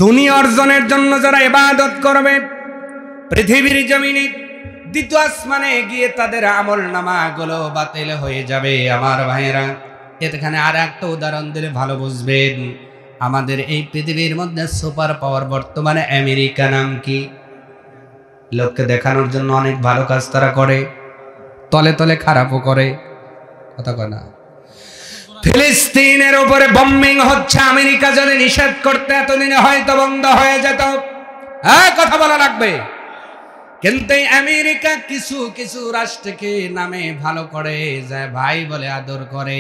দুনিয়া অর্জনের জন্য যারা ইবাদত করবে পৃথিবীর জমিনে দ্বিতীয় আসমানে গিয়ে তাদের আমল নামাগুলো বাতিল হয়ে যাবে। আমার ভাইয়েরা, এখানে আর একটা উদাহরণ দিলে ভালো বুঝবেন। আমাদের এই পৃথিবীর মধ্যে সুপার পাওয়ার বর্তমানে আমেরিকা নাম কি? লোককে দেখানোর জন্য অনেক ভালো কাজ তারা করে, তলে তলে খারাপও করে। কথা কয় না? ফিলিস্তিনের উপরে বম্বিং হচ্ছে, আমেরিকা যদি নিষেধ করতে এতদিনে হয়তো বন্ধ হয়ে যেত। হ্যাঁ, কথা বলা লাগবে। কিন্তু আমেরিকা কিছু কিছু রাষ্ট্রকে নামে ভালো করে যায়, ভাই বলে আদর করে,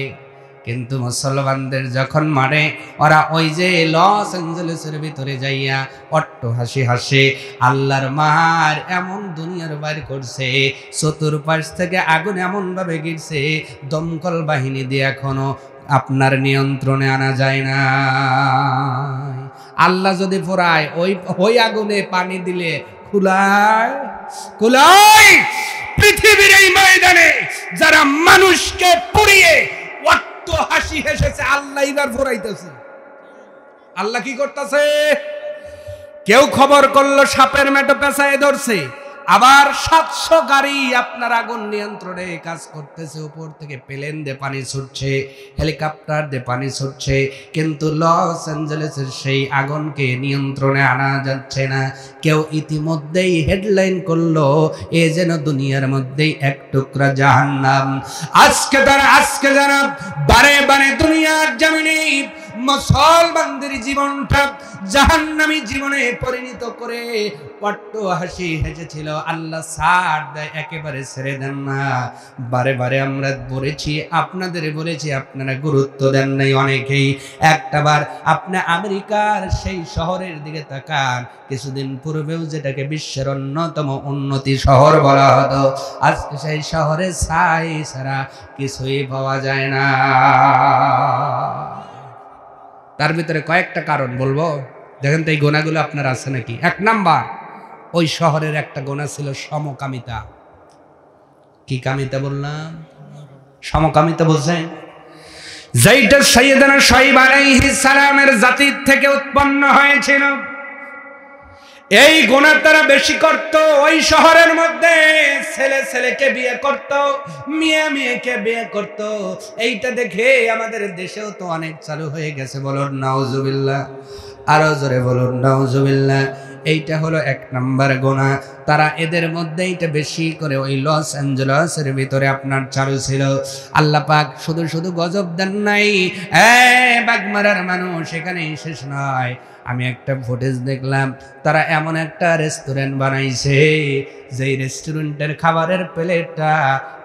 কিন্তু মুসলমানদের যখন মারে ওরা ওই যে লস অ্যাঞ্জেলেসের ভিতরে যাইয়া অট্ট হাসি হাসে। আল্লাহর মার এমন দুনিয়ার বাইর করছে, চতুর্পাশ থেকে আগুন এমন ভাবে গিরছে, দমকল বাহিনী দিয়ে এখনো আপনার নিয়ন্ত্রণে আনা যায় না। আল্লাহ যদি পোড়ায় ওই আগুনে পানি দিলে কুলায়। পৃথিবীর এই ময়দানে যারা মানুষকে পুড়িয়ে অট্ট হাসি হেসেছে, আল্লাহ এবার পোড়াইতেছে। আল্লাহ কি করতেছে? কেউ খবর করলো সাপের মেটো পেঁচায় ধরছে, আবার 700 গাড়ি আপনার আগুন নিয়ন্ত্রণে কাজ করতেছে, উপর থেকে প্লেন দিয়ে পানি ছুটছে, হেলিকপ্টার দিয়ে পানি ছুটছে, কিন্তু লস অ্যাঞ্জেলেসের সেই আগুনকে নিয়ন্ত্রণে আনা যাচ্ছে না। কেউ ইতিমধ্যেই হেডলাইন করলো, এ যেন দুনিয়ার মধ্যেই এক টুকরা জাহান্নাম। আজকে যারা বারে বারে দুনিয়ার জমিনে মুসলমানদের জীবনটা জাহান্নামী জীবনে পরিণত করে পট্ট হাসি হেসেছিল, আল্লাহ ছাড় দেয়, একেবারে ছেড়ে দেন না। বারে বারে আমরা বলেছি, আপনাদের বলেছি, আপনারা গুরুত্ব দেন নাই অনেকেই। একটাবার আপনি আমেরিকার সেই শহরের দিকে তাকান, কিছুদিন পূর্বেও যেটাকে বিশ্বের অন্যতম উন্নতি শহর বলা হতো, আজকে সেই শহরে ছাই ছাড়া কিছুই পাওয়া যায় না। তার ভিতরে কয়েকটা কারণ বলবো, দেখেন তো এই গোনাগুলো আপনার আছে নাকি। 1 নাম্বার, ওই শহরের একটা গোনা ছিল সমকামিতা। কি কামিতা বললাম? সমকামিতা বলছেন, যেইটা সাইয়েদানা শুআয়ব আলাইহিস সালামের জাতির থেকে উৎপন্ন হয়েছিল। এই গোনা তারা বেশি করত। ওই শহরের মধ্যে ছেলে ছেলেকে বিয়ে করত, মেয়ে মেয়েকে বিয়ে করত। এইটা দেখে আমাদের দেশেও তো অনেক চালু হয়ে গেছে। বলুন নাউজুবিল্লাহ, আরো জোরে বলুন নাউজুবিল্লাহ। এইটা হলো 1 নাম্বার গোনা। তারা এদের মধ্যে এইটা বেশি করে ওই লস অ্যাঞ্জেলেসের ভিতরে আপনার চালু ছিল। আল্লাহ পাক শুধু শুধু গজব দেন নাই, বাগমারার মানুষ এখানেই শেষ নয়। আমি একটা ফুটেজ দেখলাম, তারা এমন একটা রেস্টুরেন্ট বানাইছে, যেই রেস্টুরেন্টের খাবারের প্লেটটা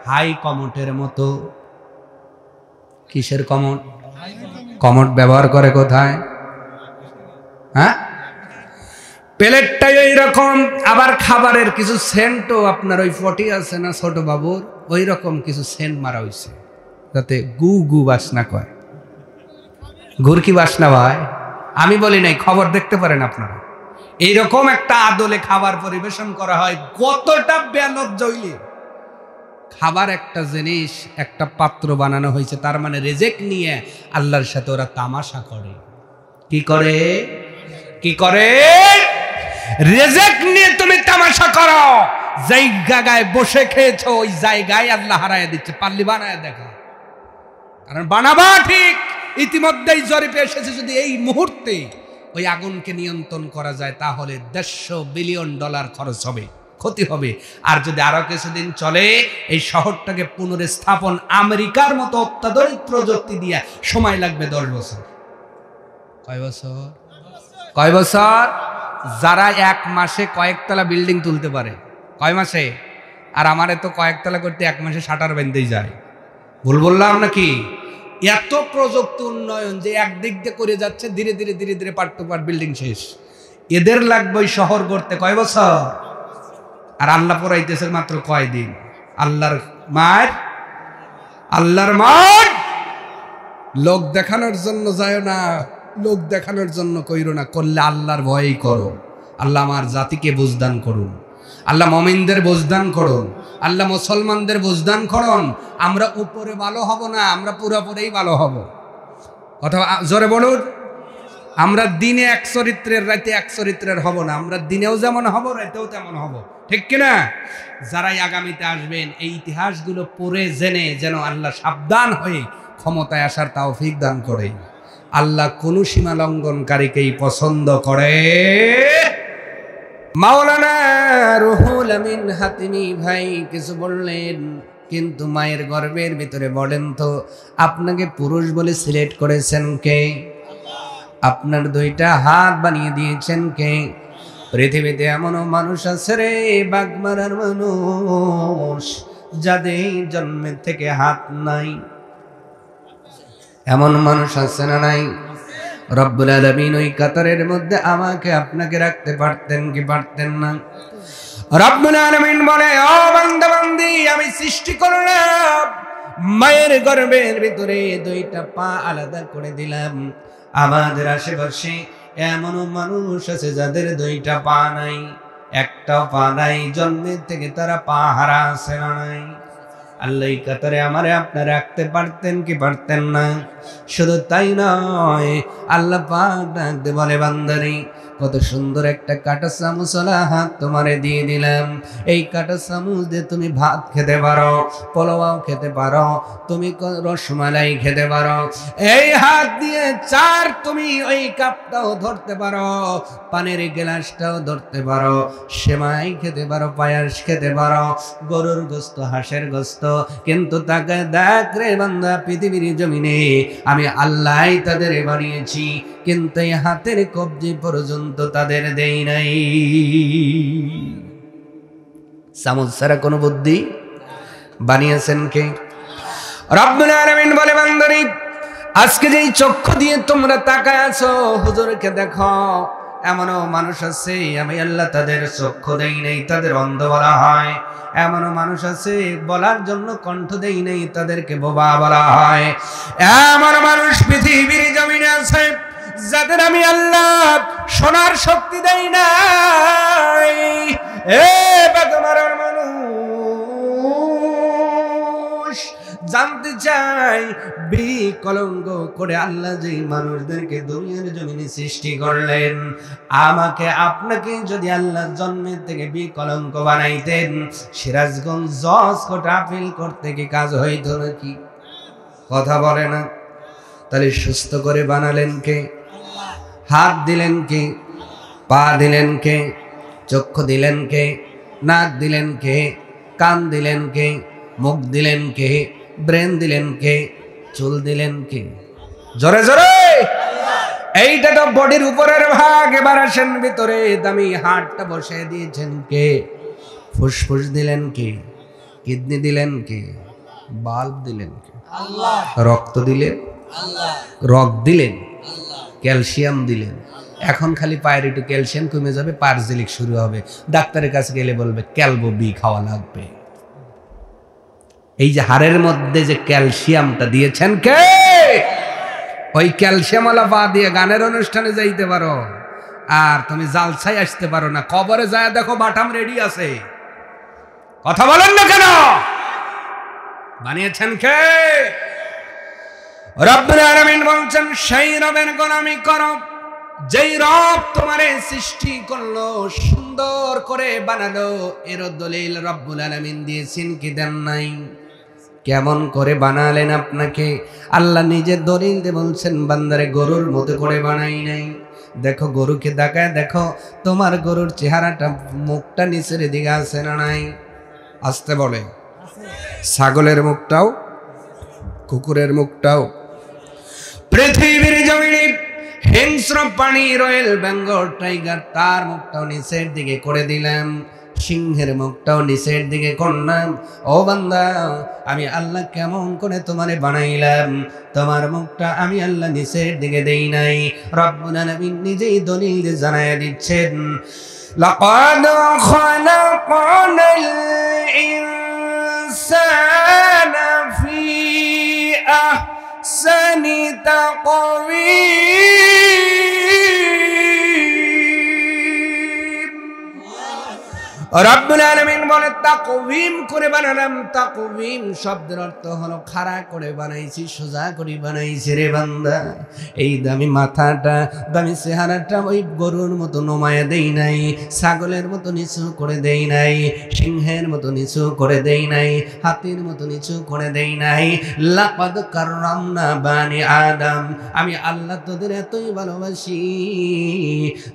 হাই কমোটের মতো। কিসের কমোট? কমোট ব্যবহার করে কোথায়? হ্যাঁ, প্লেটটাই ওই রকম। আবার খাবারের কিছু সেন্টও আপনার ওই 40 আছে না ছোট বাবুর, ওই রকম কিছু সেন্ট মারা হয়েছে, যাতে গু গু বাসনা কয়। গুর কি বাসনা ভাই? আমি বলি নাই, খবর দেখতে পারেন আপনারা। এইরকম একটা আদলে খাবার পরিবেশন করা হয়, কতটা বেলজ্জা হইলে। খাবার একটা জিনিস, একটা পাত্র বানানো হয়েছে, তার মানে রেজেক নিয়ে আল্লাহর সাথে ওরা তামাশা করে। কি করে? কি করে? রেজেক নিয়ে তুমি তামাশা করো। যেই জায়গায় বসে খেয়েছো ওই জায়গায় আল্লাহ হারায় দিচ্ছে। পাল্লি বানায় দেখা, কারণ বানাবা ঠিক। ইতিমধ্যেই জরিপে এসেছে, যদি এই মুহূর্তে ওই আগুনকে নিয়ন্ত্রণ করা যায় তাহলে $150 বিলিয়ন খরচ হবে, ক্ষতি হবে। আর যদি আরো কিছুদিন চলে, এই শহরটাকে পুনরস্থাপন আমেরিকার মতো অত্যাধুনিক প্রযুক্তি দিয়ে সময় লাগবে 10 বছর। কয় বছর? কয় বছর? যারা 1 মাসে কয়েকতলা বিল্ডিং তুলতে পারে, কয় মাসে? আর আমারে তো কয়েকতলা করতে 1 মাসে শাটার বেঁধেই যায়। ভুল বললাম নাকি? এত প্রযুক্তি উন্নয়ন যে একদিক দিয়ে করে যাচ্ছে, ধীরে ধীরে ধীরে ধীরে পার্ট টু পার্ট বিল্ডিং শেষ। এদের লাগবে ওই শহর করতে কয় বছর? আর আল্লাহ পড়াইতেছে মাত্র কয়দিন। আল্লাহর মার লোক দেখানোর জন্য যায় না, লোক দেখানোর জন্য কইরো না, করলে আল্লাহর ভয়ই করো। আল্লাহ আমার জাতিকে বুঝদান করুন, আল্লাহ মুমিনদের বুঝদান করুন, আল্লাহ মুসলমানদের বুঝদান করুন। আমরা উপরে ভালো হব না, আমরা পুরোপুরি ভালো হব। অথবা জোরে বলুন, আমরা দিনে এক চরিত্রের, রাতে এক চরিত্রের হব না। আমরা দিনেও যেমন হব, রাতেও তেমন হব, ঠিক কিনা? যারাই আগামীতে আসবেন এই ইতিহাসগুলো পড়ে জেনে যেন আল্লাহ সাবধান হয়ে ক্ষমতায় আসার তৌফিক দান করে। আল্লাহ কোন সীমা লঙ্ঘনকারীকেই পছন্দ করে। মাওলানা রুহুল আমিন হাতিমি ভাই কিছু বললেন, কিন্তু মায়ের গর্ভের ভিতরে বলেন তো আপনাকে পুরুষ বলে সিলেক্ট করেছেন কে? আপনার দুইটা হাত বানিয়ে দিয়েছেন কে? পৃথিবীতে এমনও মানুষ আছে রে, বাগমারার মানুষ, যাদের জন্মের থেকে হাত নাই। এমন মানুষ আছে না নাই? রব্বুল আলামিন ওই কাতারের মধ্যে আমাকে আপনাকে রাখতে পারতেন কি পারতেন না? রব্বুল আলামিন বলে, ও বান্দা বান্দি, আমি সৃষ্টি করলাম, মায়ের গর্ভের ভিতরে দুইটা পা আলাদা করে দিলাম। আমাদের আশেপাশে এমনও মানুষ আছে যাদের দুইটা পা নাই, একটাও পা নাই, জন্মের থেকে তারা পা হারা আছে না নাই? আল্লাহ এই কাতারে আমারে আপনারা রাখতে পারতেন কি পারতেন না? শুধু তাই নয়, আল্লাহ পাক ডাকতে বলে, বান্দারে কত সুন্দর একটা কাঁটা চামচওয়ালা হাত তোমারে দিয়ে দিলাম। এই কাঁটা চামচ দিয়ে তুমি ভাত খেতে পারো, পোলাও খেতে পারো, তুমি রসমালাই খেতে পারো। এই হাত দিয়ে চার তুমি ওই কাপটাও ধরতে পারো, পানির গ্লাসটাও ধরতে পারো, সেমাই খেতে পারো, পায়াস খেতে পারো, গরুর গোস্ত, হাঁসের গোস্ত। কিন্তু তাকে দেখ রে বান্দা, পৃথিবীর জমিনে আমি আল্লাহ তাদের বানিয়েছি, কিন্তু এই হাতের কবজি পর্যন্ত তাদের দেই নাই। চামচ ছাড়া কোনো বুদ্ধি বানিয়েছেন কে? রব্বুল আলামিন বলে, বান্দারে আজকে যেই চক্ষু দিয়ে তোমরা তাকায় আছো, হুজুরকে দেখো, এমনও মানুষ আছে আমি আল্লাহ তাদের চক্ষু দেই নাই, তাদের অন্ধ বলা হয়। এমনও মানুষ আছে বলার জন্য কণ্ঠ দেই নাই, তাদেরকে বোবা বলা হয়। এমন মানুষ পৃথিবীর জমিনে আছে যাদের আমি আল্লাহ শোনার শক্তি দেই নাই। এ বাগমারার মানুষ, জানতে চাই বিকলঙ্ক করে আল্লাহ যে মানুষদেরকে দুনিয়ার জমিনে সৃষ্টি করলেন, আমাকে আপনাকে যদি আল্লাহ জন্মের থেকে বিকলঙ্ক বানাইতেন, সিরাজগঞ্জ জজ কোর্ট আপিল করতে কি কাজ হইতো নাকি? কথা বলে না? তাহলে সুস্থ করে বানালেন কে? হাত দিলেন কে? পা দিলেন কে? চক্ষু দিলেন কে? নাক দিলেন কে? কান দিলেন কে? মুখ দিলেন কে? ব্রেন দিলেন কে? চুল দিলেন কে? জোরে জোরে! এইটা তো বডির উপরের ভাগ। এবার আসেন ভিতরে, দামি হাড়টা বসে দিয়েছেন কে? ফুসফুস দিলেন কে? কিডনি দিলেন কে? বাল্ব দিলেন কে? আল্লাহ। রক্ত দিলেন আল্লাহ। রক দিলেন আল্লাহ। ক্যালসিয়াম দিলেন। এখন খালি পায়ের একটু ক্যালসিয়াম কমে যাবে, পারজিলিক শুরু হবে, ডাক্তারের কাছে গেলে বলবে ক্যালবো বি খাওয়া লাগবে। এই যে হাড়ের মধ্যে যে ক্যালসিয়ামটা দিয়েছেন কে? ওই ক্যালসিয়ামওয়ালা পা দিয়ে গানের অনুষ্ঠানে যাইতে পারো, আর তুমি জালসায় আসতে পারো না। কবরে যায় দেখো বাটাম রেডি আছে। কথা বলেন না কেন? বানিয়েছেন কে? রব্বুল আলামিন বলছেন, সেই রবের গোলামি করো যেই রব তোমারে সৃষ্টি করলো, সুন্দর করে বানালো। এর দলিল রব্বুল আলামিন দিয়েছেন কি দেন নাই? কেমন করে বানালেন আপনাকে? আল্লাহ নিজে দলিল দিয়ে বলছেন, বান্দারে গরুর মতো করে বানাই নাই। দেখো গরুকে দেখায়, দেখো তোমার গরুর চেহারাটা, মুখটা নিচের দিকে আছে না নাই? আসতে বলে। ছাগলের মুখটাও, কুকুরের মুখটাও। পৃথিবীর জমিনে হিংস্র প্রাণী রয়েল বেঙ্গল টাইগার, তার মুখটাও নিচের দিকে করে দিলাম, সিংহের মুখটাও নিচের দিকে করলাম। ও বান্দা, আমি আল্লাহ কেমন করে তোমারে বানাইলাম, তোমার মুখটা আমি আল্লাহ নিচের দিকে দেই নাই। রব্বুল আলামিন নিজেই দলিল দিয়ে জানায়া দিচ্ছেন, লাকাদ খালাকনাল ইনসানা ফি আহসানি তাকওয়িম রব্বুল আলামিন বলে তাকওয়িম করে বানালাম। তাকওয়িম শব্দের অর্থ হলো খাড়া করে বানাইছি, সোজা করে বানাইছি রে বান্দা। এই দামি মাথাটা, দামি চেহারাটা ওই গরুর মতো নমায়া দেই নাই, ছাগলের মতো নিচু করে দেই নাই, সিংহের মতো নিচু করে দেই নাই, হাতির মতো নিচু করে দেই নাই। লাকাদ কাররামনা বানি আদম, আমি আল্লাহ তোদের এতই ভালোবাসি,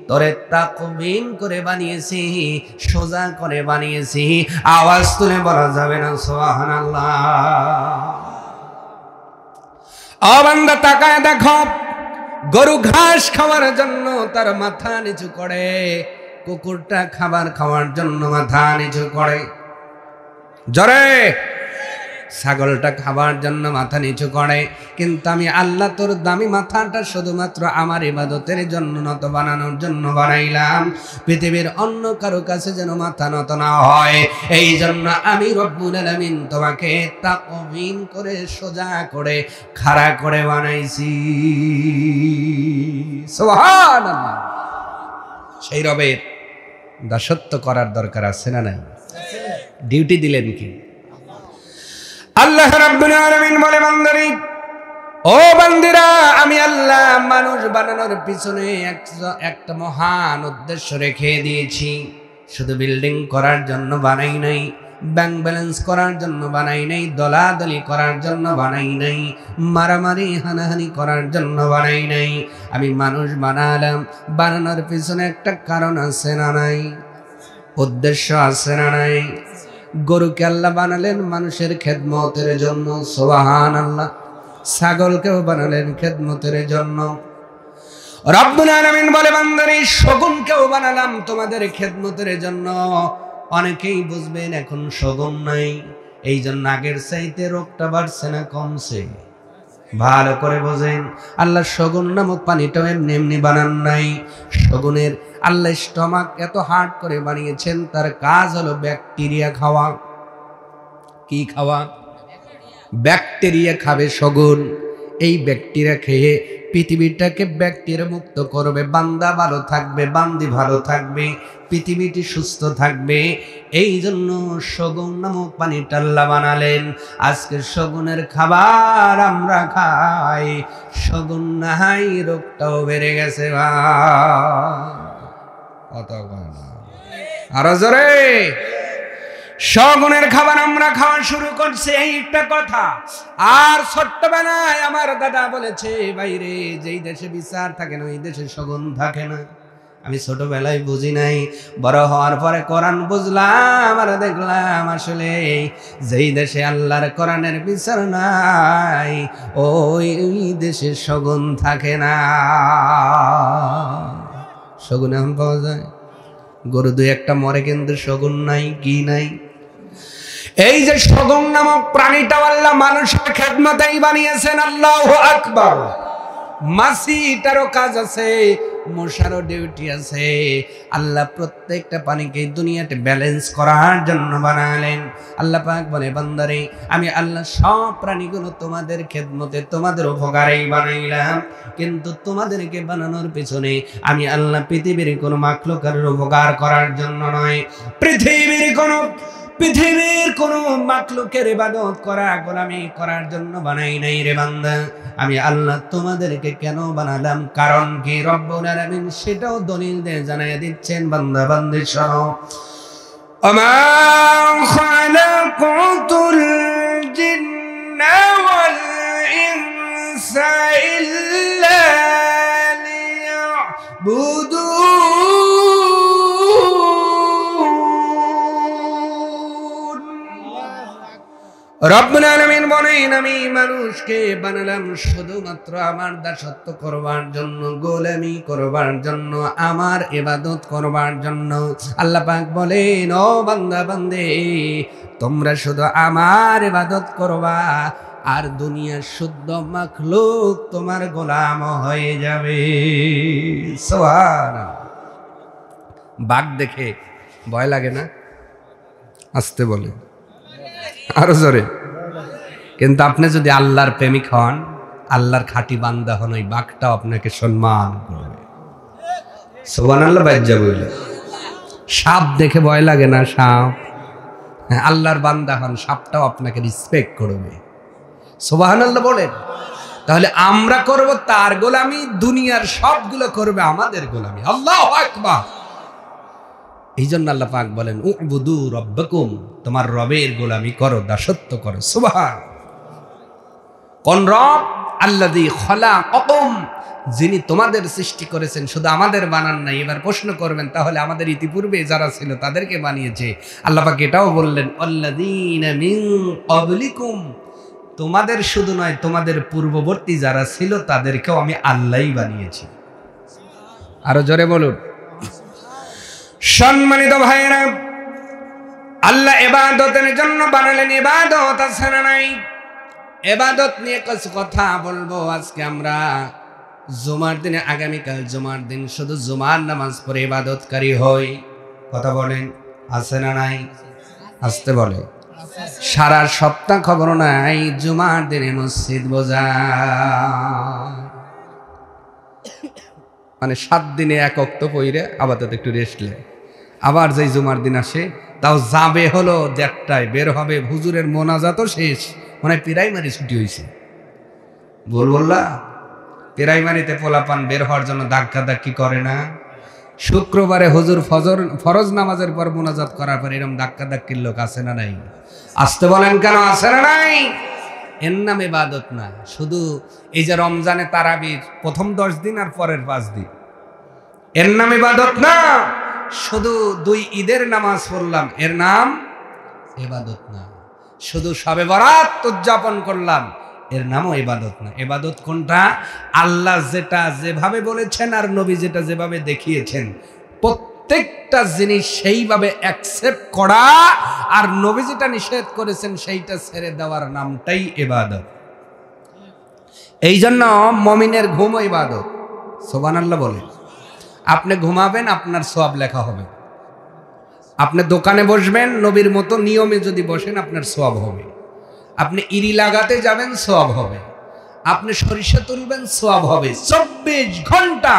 তোরে তাকওয়িম করে বানিয়েছি, সোজা করে বানিয়েছি। আওয়াজ তুলে বলা যাবে না সুবহানাল্লাহ? ও বান্দা তাকায় দেখো, গরু ঘাস খাওয়ার জন্য তার মাথা নিচু করে, কুকুরটা খাবার খাওয়ার জন্য মাথা নিচু করে, জোরে ছাগলটা খাবার জন্য মাথা নিচু করে। কিন্তু আমি আল্লাহ তোর দামি মাথাটা শুধুমাত্র আমার ইবাদতের জন্য নত বানানোর জন্য বানাইলাম, পৃথিবীর অন্য কারো কাছে যেন মাথা নত না হয়। এই জন্য আমি রব্বুল আলামিন তোমাকে তাকওয়িম করে, সোজা করে, খাড়া করে বানাইছি। সুবহানাল্লাহ। সেই রবের দাসত্ব করার দরকার আছে না নাই? ডিউটি দিলেন কি আল্লাহ রাব্বুল আলামিন? বলে বান্দারে, ও বান্দিরা, আমি আল্লাহ মানুষ বানানোর পিছনে একটা মহান উদ্দেশ্য রেখে দিয়েছি। শুধু বিল্ডিং করার জন্য বানাই নাই, ব্যাংক ব্যালেন্স করার জন্য বানাই নাই, দলাদলি করার জন্য বানাই নাই, মারামারি হানাহানি করার জন্য বানাই নাই। আমি মানুষ বানালাম, বানানোর পিছনে একটা কারণ আছে না নাই? উদ্দেশ্য আছে না নাই? গরুকে আল্লাহ বানালেন মানুষের খেদমতের জন্য, সুবহানাল্লাহ। ছাগলকেও বানালেন খেদমতের জন্য। রব্বুল আলামিন বলে বান্দারে, শগুনকেও বানালাম তোমাদের খেদমতের জন্য। অনেকেই বুঝবেন এখন শগুন নাই, এই জন্য আগের চাইতে রোগটা বাড়ছে না কমছে? ভালো করে বোঝেন, আল্লাহ শগুন নামক পানিটাও এমনি এমনি বানান নাই। শগুনের আল্লাহ স্টমাক এত হার্ড করে বানিয়েছেন, তার কাজ হলো ব্যাকটেরিয়া খাওয়া। কি খাওয়া? ব্যাকটেরিয়া খাবে শগুন। এই ব্যাকটেরিয়া খেয়ে পৃথিবীটাকে ব্যাকটেরিয়া মুক্ত করবে, বান্দা ভালো থাকবে, বান্দি ভালো থাকবে, পৃথিবীটি সুস্থ থাকবে। এই জন্য শগুন নামক পানিটা আল্লাহ বানালেন। আজকে শগুনের খাবার আমরা খাই, শগুন নাই, রোগটাও বেড়ে গেছে। আরো জোরে, শগুনের খাবার আমরা খাওয়া শুরু করছি, এই একটা কথা। আর ছোট্টবেলায় আমার দাদা বলেছে, বাইরে যেই দেশে বিচার থাকে না ওই দেশে শগুন থাকে না। আমি ছোটবেলায় বুঝি নাই, বড় হওয়ার পরে কোরআন বুঝলাম, আর দেখলাম আসলে যেই দেশে আল্লাহর কোরআনের বিচার নাই ওই দেশে শগুন থাকে না। শগুন এখন পাওয়া যায়, গরু দুই একটা মরে, কিন্তু শগুন নাই। কি নাই? এই যে শগুন নামক প্রাণীটা আল্লাহ মানুষের খেদমতেই বানিয়েছেন। আল্লাহু আকবার। মাছিটারও কাজ আছে, মশারও ডিউটি আছে। আল্লাহ প্রত্যেকটা পানিকে দুনিয়াতে ব্যালেন্স করার জন্য বানালেন। আল্লাহ পাক বলে, বান্দারে, আমি আল্লাহ সব প্রাণীগুলো তোমাদের খেদমতে, তোমাদের উপকারেই বানাইলাম। কিন্তু তোমাদেরকে বানানোর পেছনে আমি আল্লাহ পৃথিবীর কোনো মাখলুকের উপকার করার জন্য নয়, পৃথিবীর কোনো মাখলুকের ইবাদত করা, গোলামি করার জন্য বানাই নাই রে বান্দা। আমি আল্লাহ তোমাদেরকে কেন বানালাম, কারণ কি রব্বুল আলামিন সেটাও দলিল দিয়ে জানাই দিচ্ছেন। বান্দা বান্দি শোনো, আমা খালাকুতুল জিন্না ওয়াল ইনসা ইল্লা লিয়াবুদুন। রব্বুল আলামিন বলেন, আমি মানুষকে বানালাম শুধুমাত্র আমার দাসত্ব করবার জন্য, গোলামি করবার জন্য, আমার ইবাদত করবার জন্য। আল্লাহ পাক বলেন, ও বান্দা বান্দে, তোমরা শুধু আমার ইবাদত করবা, আর দুনিয়ার শুদ্ধ মাখলুক তোমার গোলাম হয়ে যাবে। সুবহানাল্লাহ। বাঘ দেখে ভয় লাগে না? আসতে বলে, আরো জোরে। কিন্তু আপনি যদি আল্লাহর প্রেমিক হন, আল্লাহর খাঁটি বান্দা হন, ওই বাঘটাও আপনাকে সম্মান করবে। সুবহানাল্লাহ। বাজ্জা বলে সাপ দেখে ভয় লাগে না? সাপ, হ্যাঁ, আল্লাহর বান্দা হন, সাপটাও আপনাকে রিসপেক্ট করবে। সুবহানাল্লাহ বলেন। তাহলে আমরা করব তার গোলামি, দুনিয়ার সবগুলো করবে আমাদের গোলামি। আল্লাহু আকবার। এই জন্য আল্লাহ পাক বলেন উবুদু রব্বাকুম, তোমার রবের গোলামি করো, দাসত্ব করো। সুবহান। কোন রব? আল্লাযী খলাকাকুম, যিনি তোমাদের সৃষ্টি করেছেন, শুধু আমাদের বানান নাই। এবার প্রশ্ন করবেন তাহলে আমাদের ইতিপূর্বে যারা ছিল তাদেরকে বানিয়েছে। আল্লাহ পাক এটাও বললেন আল্লাযীনা মিন ক্বাবলিকুম, তোমাদের শুধু নয়, তোমাদের পূর্ববর্তী যারা ছিল তাদেরকেও আমি আল্লাহই বানিয়েছি। আরো জোরে বলুন। সম্মানিত ভাইরা, আল্লাহ ইবাদতের জন্য বানালেন, ইবাদত আছে না নাই? ইবাদত নিয়ে কিছু কথা বলবো আজকে আমরা। জুমার দিনে, আগামীকাল জুমার দিন, শুধু জুমার নামাজ পড়ে ইবাদতকারী হই। কথা বলেন, আছে না নাই? আসতে বলে। সারা সপ্তাহ খবর নাই, জুমার দিনে মসজিদ বোঝা, মানে 7 দিনে এক ওয়াক্ত পইরে আপাতত একটু রেস্টলে, আবার যেই জুমার দিন আসে তাও যাবে হলো 1টায়, বের হবে হুজুরের মোনাজাতও শেষ, মানে প্রাইমারি ছুটি হয়েছে। বলবল্লা প্রাইমারিতে পোলাপান বের হওয়ার জন্য ধাক্কা ধাক্কি করে না? শুক্রবারে হুজুর ফরজ নামাজের পর মোনাজাত করার পর এরকম ধাক্কা ধাক্কির লোক আছে না নাই? আসতে বলেন কেন, আছে না নাই? এর নাম ইবাদত না। শুধু এই যে রমজানে তারাবির প্রথম 10 দিন আর পরের 5 দিন, এর নাম ইবাদত না। শুধু 2 ঈদের নামাজ পড়লাম, এর নাম ইবাদত না। শুধু শবে বরাত উদযাপন করলাম, এর নামও ইবাদত না। ইবাদত কোনটা? আল্লাহ যেটা যেভাবে বলেছেন আর নবী যেটা যেভাবে দেখিয়েছেন, প্রত্যেকটা জিনিস সেইভাবে অ্যাকসেপ্ট করা, আর নবী যেটা নিষেধ করেছেন সেইটা ছেড়ে দেওয়ার নামটাই ইবাদত। এই জন্য মুমিনের ঘুমও ইবাদত। সুবহানাল্লাহ বলে। আপনি ঘুমাবেন, আপনার সওয়াব লেখা হবে। আপনি দোকানে বসবেন, নবীর মতো নিয়মে যদি বসেন, আপনার সওয়াব হবে। আপনি ইরি লাগাতে যাবেন, সওয়াব হবে। আপনি সরিষা তুলবেন, সওয়াব হবে। 24 ঘন্টা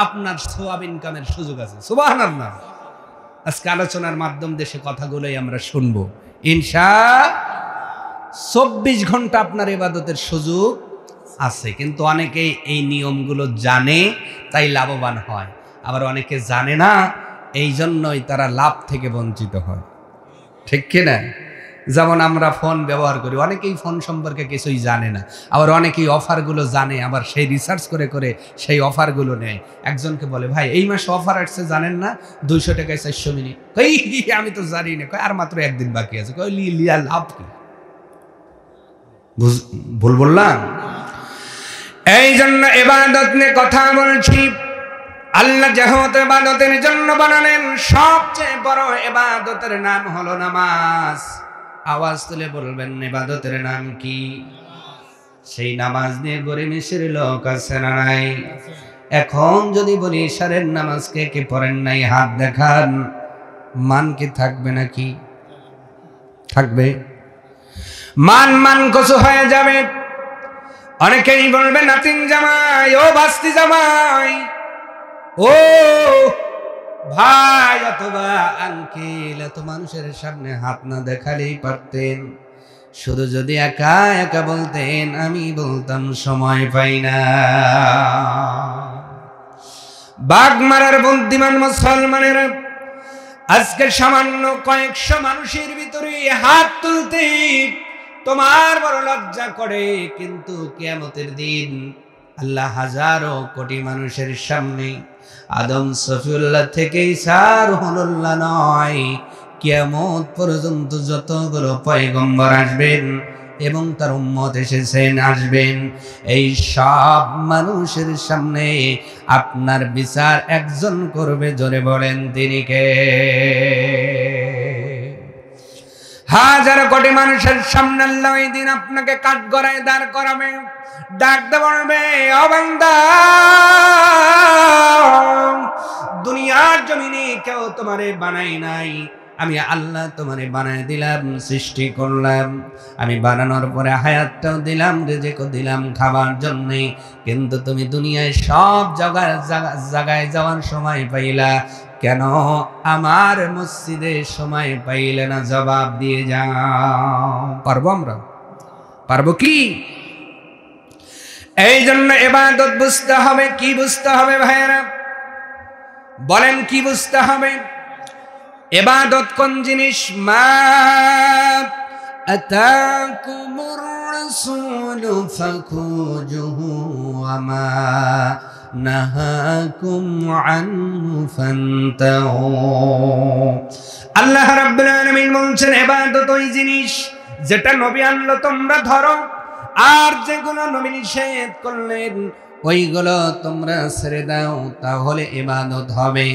আপনার সওয়াব ইনকামের সুযোগ আছে। সুবহানাল্লাহ। আজকে আলোচনার মাধ্যম দেশে কথাগুলোই আমরা শুনবো ইনশাআল্লাহ। 24 ঘন্টা আপনার ইবাদতের সুযোগ আছে। কিন্তু অনেকেই এই নিয়মগুলো জানে, তাই লাভবান হয়। আবার অনেকে জানে না, এই জন্যই তারা লাভ থেকে বঞ্চিত হয়। ঠিক কিনা? যেমন আমরা ফোন ব্যবহার করি, অনেকেই ফোন সম্পর্কে কিছুই জানে না। আবার অনেকেই অফারগুলো জানে, আবার সেই রিসার্চ করে করে সেই অফারগুলো নেয়। একজনকে বলে, ভাই এই মাসে অফার আসছে জানেন না, 200 টাকায় 400 মিনিট। আমি তো জানি না। আর মাত্র 1 দিন বাকি আছে। লিয়া লাভ কি? ভুল বললাম? এই জন্য ইবাদত নিয়ে কথা বলছি। আল্লাহ যেহেতু ইবাদতের জন্য বানালেন, সবচেয়ে বড় ইবাদতের নাম হলো নামাজ। আওয়াজ তুলে বলবেন, ইবাদতের নাম কি? সেই নামাজ নিয়ে গড়ে মিশের লোক আছে না নাই? এখন যদি বলি ইশারের নামাজ কে কে পড়েন নাই, হাত দেখান। মান কি থাকবে নাকি? থাকবে? মান কচু হয়ে যাবে। অনেকেই বলবে নাতিন জামাই, ও বাস্তি জামাই, ও ভাই অথবা আঙ্কেল, এত মানুষের সামনে হাত না দেখালেই পারতেন। শুধু যদি একা একা বলতেন, আমি বলতাম সময় পাই না। বাঘ মারার বুদ্ধিমান মুসলমানের আজকে সামান্য কয়েকশো মানুষের ভিতরে হাত তুলতে তোমার বড় লজ্জা করে। কিন্তু কিয়ামতের দিন আল্লাহ হাজারো কোটি মানুষের সামনে, আদম সফিউল্লাহ থেকে ঈসা রুহুল্লাহ নয়, কিয়ামত পর্যন্ত যতগুলো পয়গম্বর আসবেন এবং তার উম্মত এসেছেন, আসবেন, এই সব মানুষের সামনে আপনার বিচার একজন করবে। জোরে বলেন, তিনি কে? হাজার কোটি মানুষের সামনে আল্লাহ এই দিন আপনাকে কাঠগড়ায় দাঁড় করাবে। ডাকতে বলবে, ও বান্দা, দুনিয়ার জমিনে কেউ তোমারে বানাই নাই, আমি আল্লাহ তোমারে বানায় দিলাম, সৃষ্টি করলাম, আমি বানানোর পরে হায়াতটাও দিলাম, রিজিকও দিলাম খাবার জন্যে, কিন্তু তুমি দুনিয়ায় সব জায়গায় যাওয়ার সময় পাইলা, কেন আমার মসজিদে সময় পাইলে না? জবাব দিয়ে যাও। পারবো আমরা? পারবো কি? এই জন্য ইবাদত বুঝতে হবে। কি বুঝতে হবে ভাইয়েরা? বলেন কি বুঝতে হবে? ইবাদত কোন জিনিস? মা আতাকুমুর রাসূলু ফাখুজুহু ওয়া মা নাহাকুম আনহু ফান্তাহু। আল্লাহ রাব্বুল আলামিন বলছেন ইবাদত ওই জিনিস যেটা নবী আনলো তোমরা ধরো, আর যেগুলো নবী নিষেধ করলেন ওইগুলো তোমরা ছেড়ে দাও, তাহলে ইবাদত হবে।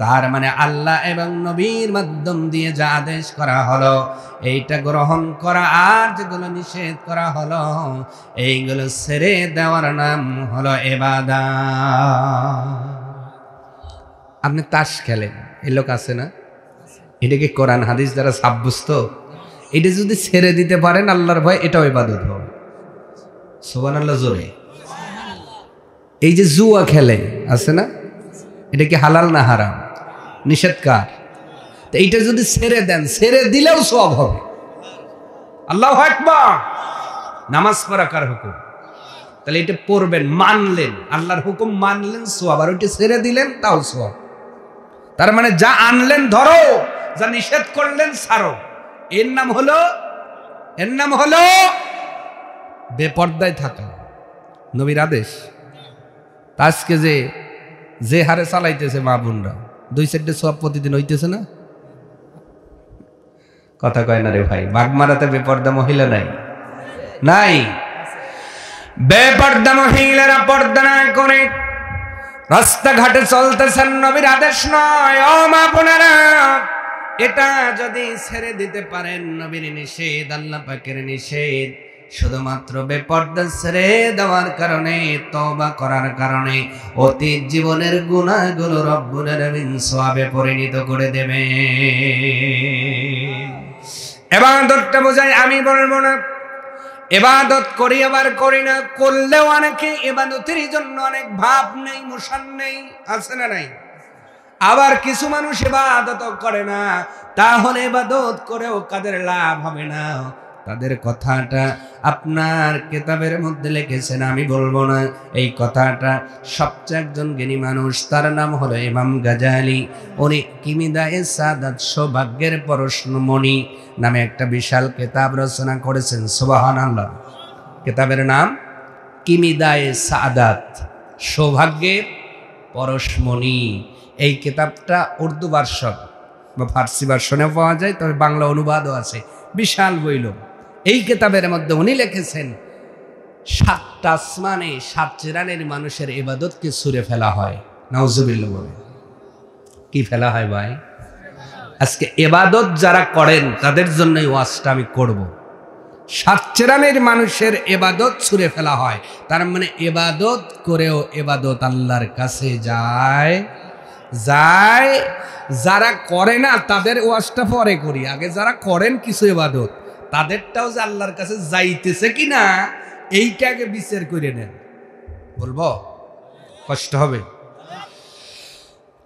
তার মানে আল্লাহ এবং নবীর মাধ্যম দিয়ে যা আদেশ করা হলো এইটা গ্রহণ করা, আর যেগুলো নিষেধ করা হলো এইগুলো ছেড়ে দেওয়ার নাম হলো ইবাদত। আপনি তাস খেলেন, এই লোক আছে না? এটা কি কোরআন হাদিস দ্বারা সাব্যস্ত? এটা যদি ছেড়ে দিতে পারেন আল্লাহর ভয়, এটাও ইবাদত হবে। সুবহানাল্লাহ জোরে। এই যে জুয়া খেলে আছে না, এটা কি হালাল না হারাম? নিষেধ কার? তো এইটা যদি ছেড়ে দেন, ছেড়ে দিলেও সওয়াব হবে। আল্লাহু আকবার। নামাজ পড়া কার হুকুম? তাহলে এটা পড়বেন, মানলেন, আল্লাহর হুকুম মানলেন, সওয়াব। আর ওইটা ছেড়ে দিলেন, তাও সওয়াব। তার মানে যা আনলেন ধরো, যা নিষেধ করলেন ছাড়ো। এর নাম হলো বেপর্দায় থাকা। নবীর আদেশ। আজকে যে হারে চালাইতেছে মা বোনরা, 2-4 সওয়াব প্রতিদিন হইতেছে না? কথা কয় না রে ভাই। বাগমারাতে বেপর্দা মহিলা নাই। বেপর্দা মহিলারা পর্দা না করে রাস্তাঘাটে চলতেছেন, নবীর আদেশ নয়। ও মা বোনেরা, এটা যদি ছেড়ে দিতে পারেন, নবীর নিষেধ, আল্লাহ পাকের নিষেধ, শুধুমাত্র বেপর্দা ছেড়ে দেওয়ার কারণে, তওবা করার কারণে অতীত জীবনের গুনাহগুলো রব্বুল আলামিন সওয়াবে পরিণত করে দেবে। ইবাদতটা বোঝায়। আমি বলবো না ইবাদত করি আবার করি না, করলেও অনেকে ইবাদতের জন্য অনেক ভাব নেই, মোশন নেই, আছে না নাই? আবার কিছু মানুষ ইবাদত করে না, তাহলে ইবাদত করেও কাদের লাভ হবে না? তাদের কথাটা আপনার কিতাবের মধ্যে লিখেছেন, আমি বলবো না। এই কথাটা সবচেয়ে একজন জ্ঞানী মানুষ, তার নাম হলো ইমাম গাজালি। উনি কিমিদায়ে সাদাত, সৌভাগ্যের পরশমণি নামে একটা বিশাল কিতাব রচনা করেছেন। সুবহানাল্লাহ। কিতাবের নাম কিমিদায়ে সাদাত, সৌভাগ্যের পরশমণি। এই কিতাবটা উর্দু ভার্সন বা ফার্সি ভার্সনে পাওয়া যায়, তবে বাংলা অনুবাদও আছে। বিশাল বইল। এই কিতাবের মধ্যে উনি লিখেছেন 7টা আসমানে 7 চেরানের মানুষের ইবাদতকে ছুঁড়ে ফেলা হয়। নাউজুবিল্লাহ বলে। কি ফেলা হয় ভাই? আজকে ইবাদত যারা করেন তাদের জন্যই ওয়াজটা আমি করব। 7 চেরানের মানুষের ইবাদত ছুঁড়ে ফেলা হয়। তার মানে ইবাদত করেও ইবাদত আল্লাহর কাছে যায়। যারা করে না তাদের ওয়াজটা পরে করি, আগে যারা করেন কিছু ইবাদত তাদেরটাও যে আল্লাহর কাছে যাইতেছে কিনা এইটাকে বিচার করে নেন। বলবো কষ্ট হবে।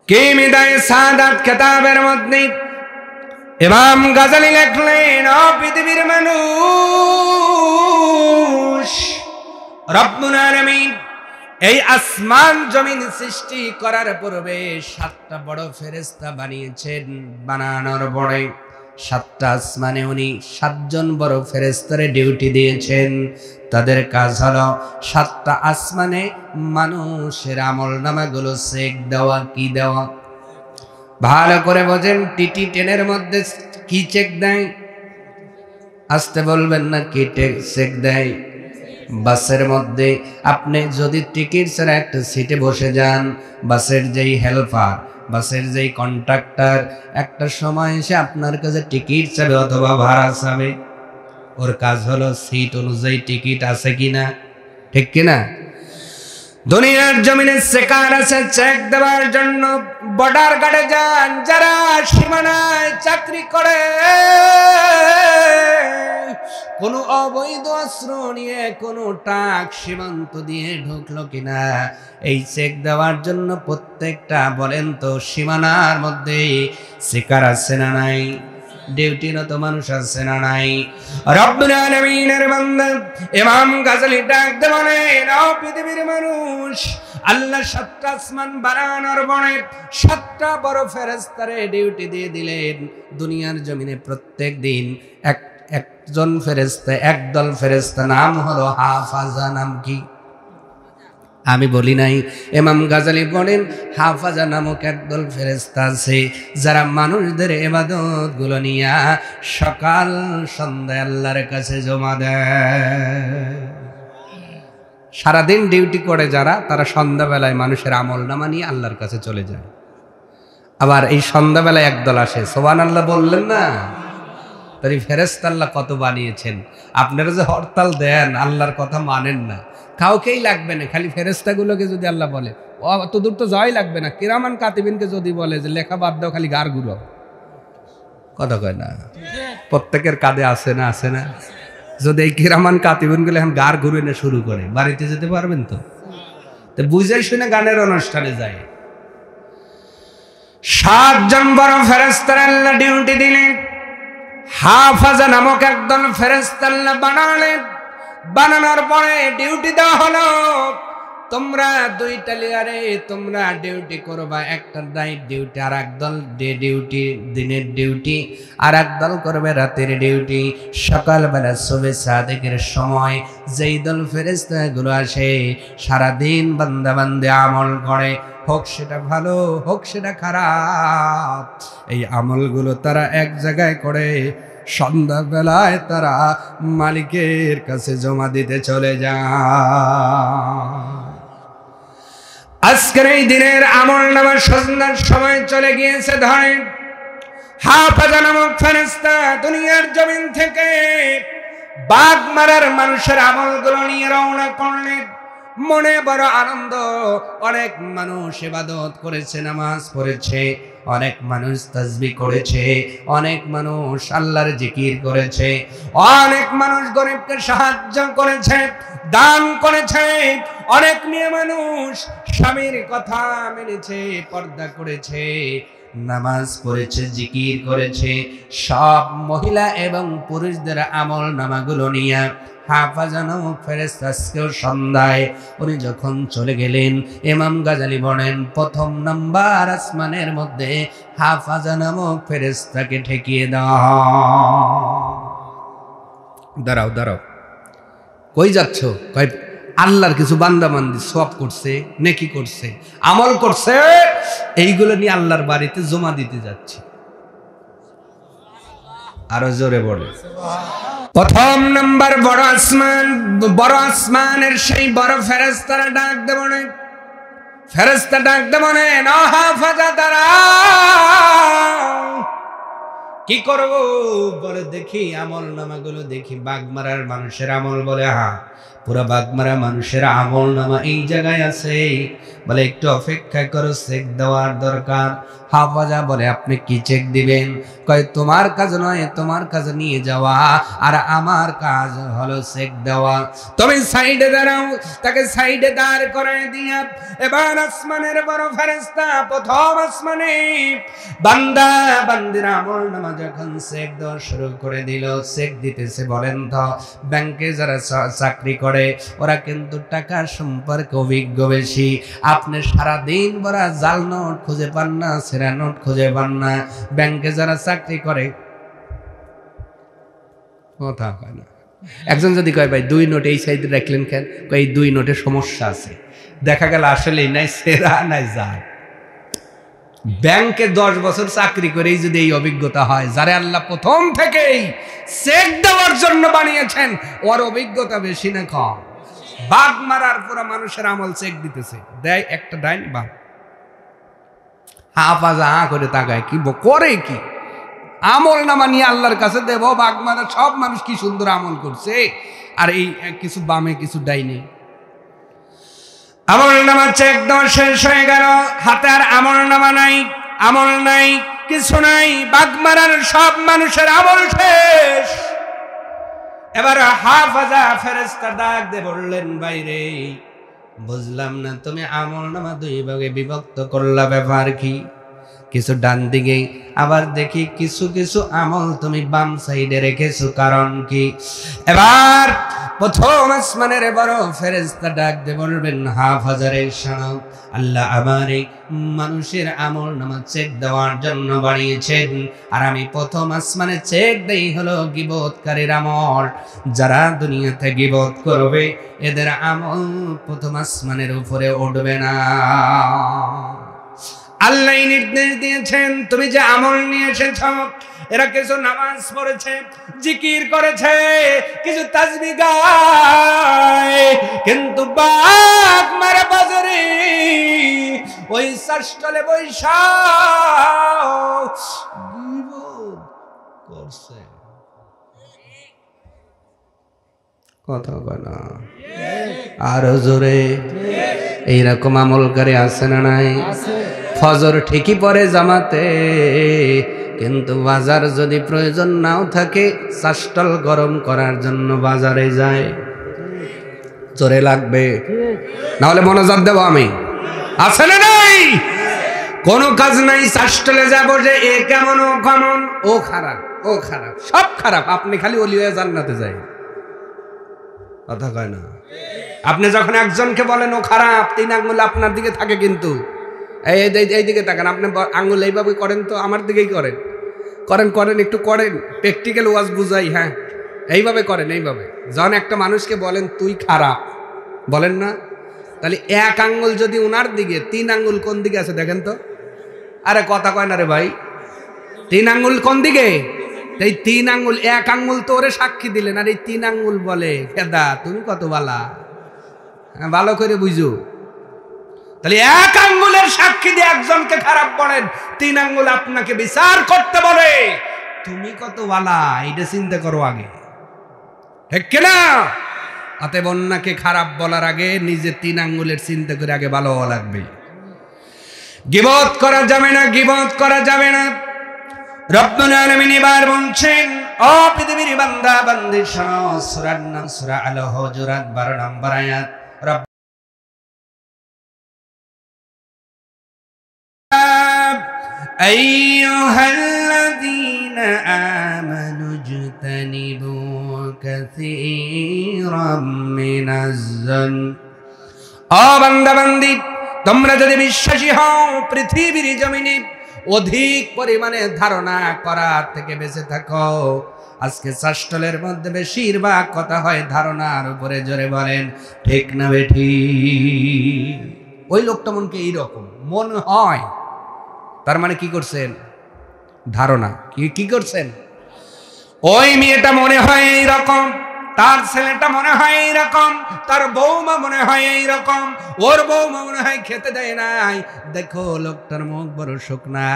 কিমিদায়ে সাদাত কিতাবের মধ্যে ইমাম গাজালি লিখলেন, ও পৃথিবীর মানুষ, রব্বুল আলামিন এই আসমান জমিন সৃষ্টি করার পূর্বে 7টা বড় ফেরেশতা বানিয়েছেন। বানানোর পরে 7টা আসমানে উনি 7 জন বড় ফেরেশতারে ডিউটি দিয়েছেন। তাদের কাজ হলো 7টা আসমানে মানুষের আমলনামাগুলো চেক দেওয়া। কি দেওয়া? ভালো করে বোঝেন। টিটি ট্রেনের মধ্যে কি চেক দেয়? আসতে বলবেন না। কি চেক দেয়? বাসের মধ্যে আপনি যদি টিকিট ছাড়া একটা সিটে বসে যান, বাসের যেই হেল্পার, বাসের যেই কন্ট্রাক্টর একটা সময় এসে আপনার কাছে টিকিট চাবে অথবা ভাড়া চাবে। ওর কাজ হলো সিট অনুযায়ী টিকিট আছে কিনা, ঠিক কিনা? দুনিয়ার জমিনে চেকার আছে চেক দেওয়ার জন্য, বর্ডার গার্ডে যান যারা সীমানায় চাকরি করে, কোনো অবৈধ অস্ত্র নিয়ে কোনো ট্রাক সীমান্ত দিয়ে ঢুকলো কিনা এই চেক দেওয়ার জন্য প্রত্যেকটা বলেন তো সীমানার মধ্যে চেকার আছে না নাই? ডিউটিরত মানুষ আছে না নাই? রব্বুল আলামিনের বান্দা ইমাম গাজী ডাক দে বলেন, ও পৃথিবীর মানুষ, আল্লাহ 7টা আসমান বানানোর পরে 7টা বড় ফেরেশতারে ডিউটি দিয়ে দিলেন। দুনিয়ার জমিনে প্রত্যেক দিন একজন ফেরেশতা, একদল ফেরেশতা, নাম হলো হাফাজা। নাম কি? আমি বলি নাই, ইমাম গাজালি বলেন হাফাজা নামক একদল ফেরেশতা আছে যারা মানুষদের ইবাদত গুলো নিয়ে সকাল সন্ধ্যা আল্লাহর কাছে জমা দেয়। সারাদিন ডিউটি করে যারা, তারা সন্ধ্যাবেলায় মানুষের আমল নামা নিয়ে আল্লাহর কাছে চলে যায়। আবার এই সন্ধ্যাবেলায় একদল আসে, সুবহানাল্লাহ বললেন না? তাই ফেরেশতা আল্লাহ কত বানিয়েছেন। আপনারা যে হরতাল দেন, আল্লাহর কথা মানেন না, কাউকেই লাগবে না, খালি ফেরেশতাগুলোকে যদি আল্লাহ বলে অত দূর তো যাওয়াই লাগবে না, কিরামান কাতিবিনকে যদি বলে যে লেখা বাদ দাও, খালি গার ঘুরো, কথা কয় না? প্রত্যেকের কাঁধে আছে না? আছে না? যদি এই কিরামান কাতিবিনগুলো এখন গার ঘুরে না শুরু করে, বাড়িতে যেতে পারবেন তো? বুঝে শুনে গানের অনুষ্ঠানে যায়। 7 জন বড় ফেরেশতার আল্লাহ ডিউটি দিলেন। হাফাজা নামক একদল ফেরেশতা আল্লাহ বানালেন। বানানোর পরে ডিউটি দেওয়া হলো, তোমরা 2টা লেয়ারে তোমরা ডিউটি করবা। একটা নাইট ডিউটি, আর একদল ডে ডিউটি, দিনের ডিউটি, আর একদল করবে রাতের ডিউটি। সকালবেলা সুবহে সাদেকের সময় যেই দল ফেরেশতাগুলো আসে, সারাদিন বান্দা বান্দে আমল করে, হোক সেটা ভালো হোক সেটা খারাপ, এই আমলগুলো তারা এক জায়গায় করে সন্ধ্যাবেলায় তারা মালিকের কাছে জমা দিতে চলে যায়। আজকের এই দিনের আমল নামা সন্ধ্যার সময় চলে গিয়েছে। ধরেন হাফাজা নামক ফেরেশতা দুনিয়ার জমিন থেকে বাঘ মারার মানুষের আমলগুলো নিয়ে রওনা করলেন। মনে বড় আনন্দ, অনেক মানুষ ইবাদত করেছে, নামাজ পড়েছে, অনেক মানুষ তাসবিহ করেছে, অনেক মানুষ আল্লাহর জিকির করেছে, অনেক মানুষ গরিবকে সাহায্য করেছে, দান করেছে, অনেক মেয়ে মানুষ স্বামীর কথা মেনেছে, পর্দা করেছে, নামাজ পড়েছে, জিকির করেছে। সব মহিলা এবং পুরুষদের আমল নামাগুলো নিয়ে হাফাজা নামক ফেরেশতা সন্ধ্যায় উনি যখন চলে গেলেন, ইমাম গাজালি বলেন প্রথম নাম্বার আসমানের মধ্যে হাফাজা নামক ফেরেশতাকে ঠেকিয়ে দাও। দাঁড়াও দাঁড়াও, কই যাচ্ছ? কয় আল্লাহর কিছু বান্দা বান্দি সওয়াব করছে, নেকি করছে, আমল করছে, এইগুলো নিয়ে আল্লাহর বাড়িতে জমা দিতে যাচ্ছে। আরো জোরে বলে। প্রথম নাম্বার বড় আসমানের সেই বড় ফেরেশতারা ডাক দেব না, ফেরেশতা ডাক দেব না, না হাফাজা দাঁড়াও, কি করব? বলে দেখি আমল নামাগুলো দেখি। বাগমারার মানুষের আমল, বলে হ্যাঁ পুরো বাগমারা মানুষের আমল নামা এই জায়গায় আছে। বলে একটু অপেক্ষা করো, চেক দেওয়ার দরকার। হাফাজা বলে আপনি কি চেক দিবেন? কয় তোমার কাজ নয়, তোমার কাজ নিয়ে যাওয়া, আর আমার কাজ হলো চেক দেওয়া। তুমি সাইডে দাঁড়াও। তাকে সাইডে দাঁড় করায় দিয়া এবার আসমানের বড় ফেরেশতা প্রথম আসমানে বান্দা বান্দির আমল নামা যখন চেক দেওয়া শুরু করে দিল, চেক দিতেছে। বলেন তো ব্যাংকে যারা চাকরি করে ওরা কিন্তু টাকা সম্পর্কে অভিজ্ঞ বেশি। আপনি সারাদিন বড় জাল নোট খুঁজে পান না, সেরা নোট খুঁজে পান না। ব্যাংকে যারা চাকরি করে কথা হয় না। একজন যদি কয় ভাই 2 নোট এই সাইডে রাখলেন কেন? এই 2 নোটে সমস্যা আছে। দেখা গেল আসলেই নাই সেরা নাই জাল। ব্যাংকে 10 বছর চাকরি করেই যদি এই অভিজ্ঞতা হয়, যারে আল্লাহ প্রথম থেকেই চেক দেওয়ার জন্য বানিয়েছেন, ওর অভিজ্ঞতা বেশি না কম? বাঘ মারার পুরো মানুষের আমল চেক দিতেছে, দেয় একটা ডাইনি বাঘ। হাফাজা করে তাকায়, কি করে, কি আমল নামা নিয়ে আল্লাহর কাছে দেব। বাঘ মারা সব মানুষ কি সুন্দর আমল করছে, আর এই কিছু বামে কিছু ডাইনি। আমলনামা চেক দেওয়া শেষ হয়ে গেল, হাতে আর আমলনামা নাই, আমল নাই, কিছু নাই, বাগমারার সব মানুষের আমল শেষ। এবার হাফেজা ফেরেশতা ডাক দিয়ে বললেন, বাইরে বুঝলাম না, তুমি আমলনামা দুই ভাগে বিভক্ত করলা, ব্যাপার কি? কিছু ডান দিকে, আবার দেখি কিছু কিছু আমল তুমি বাম সাইডে রেখেছো, কারণ কি? এবার প্রথম আসমানের বড় ফেরেশতা ডাক দিয়ে বলবেন, হাফেজারে শোনো, আল্লাহ আমার এই মানুষের আমলনামা চেক দেওয়ার জন্য বাড়িয়েছেন, আর আমি প্রথম আসমানে চেক দেই হলো গীবতকারীর আমল। যারা দুনিয়াতে গীবত করবে এদের আমল প্রথম আসমানের উপরে উঠবে না। আল্লাহ নির্দেশ দিয়েছেন, তুমি যে আমল নিয়ে এসেছ, এরা কিছু নামাজ পড়েছে, জিকির করেছে, কিছু তাসবিহ গায়, কিন্তু বাঘ মারা বাজারে ওই সাষ্টলে বৈশা করছে। কথা বলা আরো জোরে, এইরকম আমলকারী আছে না নাই? ফজর ঠিকই পড়ে জামাতে, কিন্তু বাজার যদি প্রয়োজন নাও থাকে, চাষ্টল গরম করার জন্য বাজারে যায়। জোরে লাগবে, নাহলে মনোযোগ দেবো আমি। আছে না নাই? কোনো কাজ নাই, চাষ্টলে যাবো যে এ কেমন ও কেমন, ও খারাপ ও খারাপ, সব খারাপ, আপনি খালি ওলি হয়ে জান্নাতে যাই। কথা কয় না? আপনি যখন একজনকে বলেন ও খারাপ, 3 আঙ্গুল আপনার দিকে থাকে, কিন্তু এই দিকে তাকান, আপনি আঙ্গুল এইভাবে করেন তো আমার দিকেই করেন, করেন করেন একটু করেন, প্র্যাকটিক্যাল ওয়াজ বুঝাই। হ্যাঁ, এইভাবে করেন, এইভাবে। যখন একটা মানুষকে বলেন তুই খারাপ, বলেন না, তাহলে 1 আঙ্গুল যদি উনার দিকে, 3 আঙ্গুল কোন দিকে আছে দেখেন তো। আরে কথা কয় না রে ভাই, 3 আঙ্গুল কোন দিকে? এই 3 আঙ্গুল, 1 আঙ্গুল তো ওরে সাক্ষী দিলেন, আর এই 3 আঙ্গুল বলে কেদা তুমি কত বালা, ভালো করে বুঝো। তাহলে 1 আঙ্গুলের সাক্ষী দিয়ে একজনকে খারাপ বলেন, 3 আঙ্গুল আপনাকে বিচার করতে বলে তুমি কত বালা, এটা চিন্তা করো আগে, ঠিক কিনা? অতএব অন্যকে খারাপ বলার আগে নিজে 3 আঙ্গুলের চিন্তা করে আগে ভালো হওয়া লাগবে। গীবত করা যাবে না, গীবত করা যাবে না। রব্বুল আলামিন এবার বলছেন, ও পৃথিবীর বান্দা বান্দি শোনো, সূরার নাম সূরা আল হুজুরাত 12 নম্বর আয়াত। আইয়ুহাল্লাযীনা আমানু ইজতানিবু কাসীরাম মিনাজ-যন। ও বান্দা বান্দি, তোমরা যদি বিশ্বাসী হও, পৃথিবীর জমিনে অধিক পরিমাণে ধারণা করার থেকে বেঁচে থাকো। আজকে চাষ্টলের মধ্যে বেশিরভাগ কথা হয় ধারণার উপরে, জোরে বলেন ঠিক না বেঠি? ওই লোকটা মনকে এইরকম মনে হয়, তার মানে কি করছেন? ধারণা। কি করছেন? ওই মেয়েটা মনে হয় এইরকম, তার ছেলেটা মনে হয় এইরকম, তার বৌমা মনে হয় এইরকম, ওর বৌমা মনে হয় খেতে দেয় নাই। দেখো লোকটার মুখ বড় শুকনা,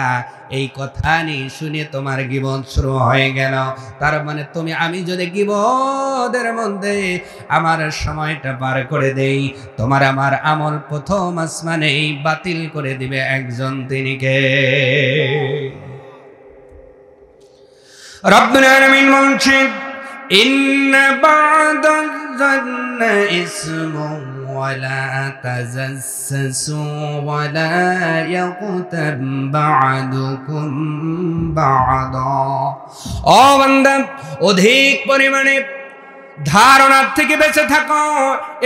এই কথা নিয়ে শুনে তোমার গীবত শুরু হয়ে গেল। তার মানে আমি যদি গীবতের মধ্যে আমার সময়টা পার করে দেই, তোমার আমার আমল প্রথম আসমানেই বাতিল করে দিবে একজন, তিনি কে? রব্বুল আলামিন বলছেন, ইন্না বা'দায-যন্নি ইসমুন ওয়া লা তাজাসসু ওয়া লা ইয়াগতাব বা'দুকুম বা'দা। ও বান্দা, অধিক পরিমাণে ধারণার থেকে বেঁচে থাকো।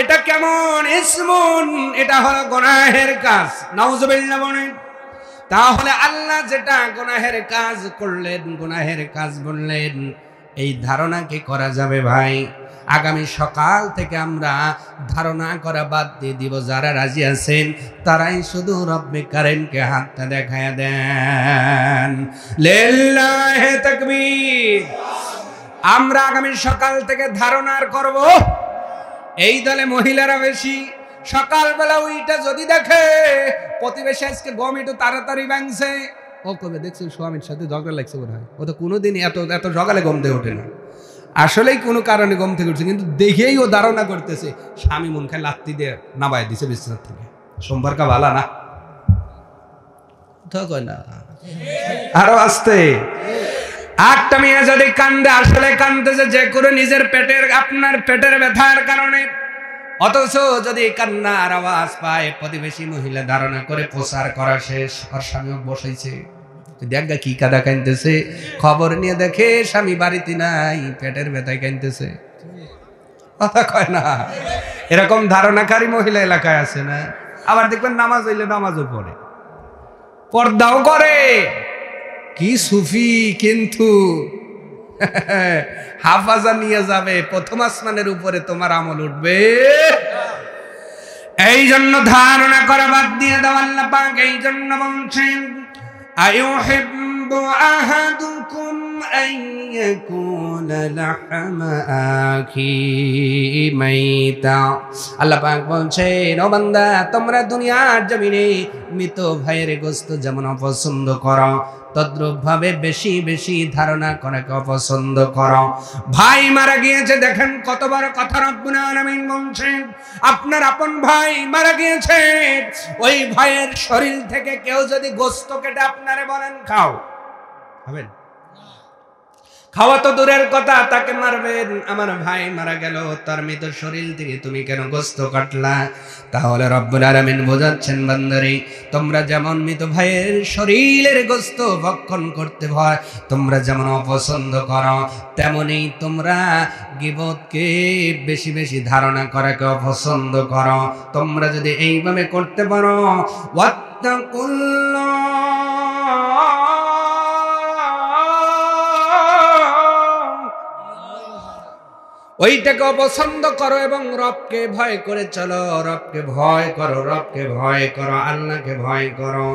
এটা কেমন? ইসমুন, এটা হলো গুনাহের কাজ। নাউযুবিল্লাহ বলেন। তাহলে আল্লাহ যেটা গুনাহের কাজ করলেন, গুনাহের কাজ বললেন, এই ধারণা কি করা যাবে ভাই? আগামী সকাল থেকে আমরা ধারণা করা বাদ দিয়ে দিব। যারা রাজি আছেন তারাই শুধু রব্বে কারিমকে হাতটা দেখায় দেন। লিল্লাহি তাকবীর। আমরা আগামী সকাল থেকে ধারণার করব। এই দলে মহিলারা বেশি। সকালবেলা ওইটা যদি দেখে প্রতিবেশী আজকে গম একটু তাড়াতাড়ি ভাঙছে, ও কবে দেখছি স্বামীর সাথে ঝগড়া লাগছে মনে হয়, ও তো কোনোদিন এত সকালে গম দিয়ে ওঠে না। আসলেই কোনো কারণে ঘুম থেকে উঠছে, কিন্তু দেখেই ও ধারণা করতেছে স্বামী মন খায় লাত্তি দিয়ে নামায় দিছে বিছানা থেকে। সম্পর্ক ভালো না, কয় না আরো আসতে। একটা মেয়ে যদি কান্দে, আসলে কান্দতেছে যে করে নিজের পেটের, আপনার পেটের ব্যথার কারণে, অথচ যদি কান্নার আওয়াজ পায় প্রতিবেশী মহিলা ধারণা করে প্রচার করা শেষ, আর স্বামী বসাইছে, দেখা কি কাদা কাঁদতেছে, খবর নিয়ে দেখে স্বামী বাড়িতে নাই, পেটের ব্যথায় কাঁদতেছে। কথা কয় না, এরকম ধারণাকারী মহিলা এলাকায় আছে না? আবার দেখবেন নামাজ হইলে নামাজও পড়ে, পর্দাও করে, কি সুফি, কিন্তু হাফাজা নিয়ে যাবে প্রথম আসমানের উপরে, তোমার আমল উঠবে। এই জন্য ধারণা করা বাদ দিয়ে দাও। আল্লাহ পাক এই জন্য বলছেন, আয়ুহিব্বু আহাদুকুম আন ইয়াকুনা লাহমা আখি মাইতা। আল্লাহ পাক বলছেন, ও বান্দা, তোমরা দুনিয়ার জমিনে মৃত ভাইয়ের গোশত যেমন অপছন্দ করো, তদ্রূপ ভাবে বেশি বেশি ধারণা করাকে অপছন্দ করো। ভাই মারা গিয়েছে, দেখেন কত বড় কথা রব্বুল আলামিন বলছেন, আপনার আপন ভাই মারা গিয়েছে, ওই ভাইয়ের শরীর থেকে কেউ যদি গোশত কেটে আপনারে বলেন খাও, খাবেন? খাওয়া তো দূরের কথা, তাকে মারবেন। আমার ভাই মারা গেল, তার মৃত শরীর থেকে তুমি কেন গোশত কাটলা? তাহলে রব্বুল আলামিন বোঝাচ্ছেন, বান্দারে, তোমরা যেমন মৃত ভাইয়ের শরীরের গোশত ভক্ষণ করতে হয় তোমরা যেমন অপছন্দ করো, তেমনি তোমরা গীবতকে বেশি বেশি ধারণা করাকে অপছন্দ করো। তোমরা যদি এইভাবে করতে পারো, ওইটাকে অপছন্দ করো এবং রবকে ভয় করে চলো, রবকে ভয় করো, রবকে ভয় করো, আল্লাহকে ভয় করো।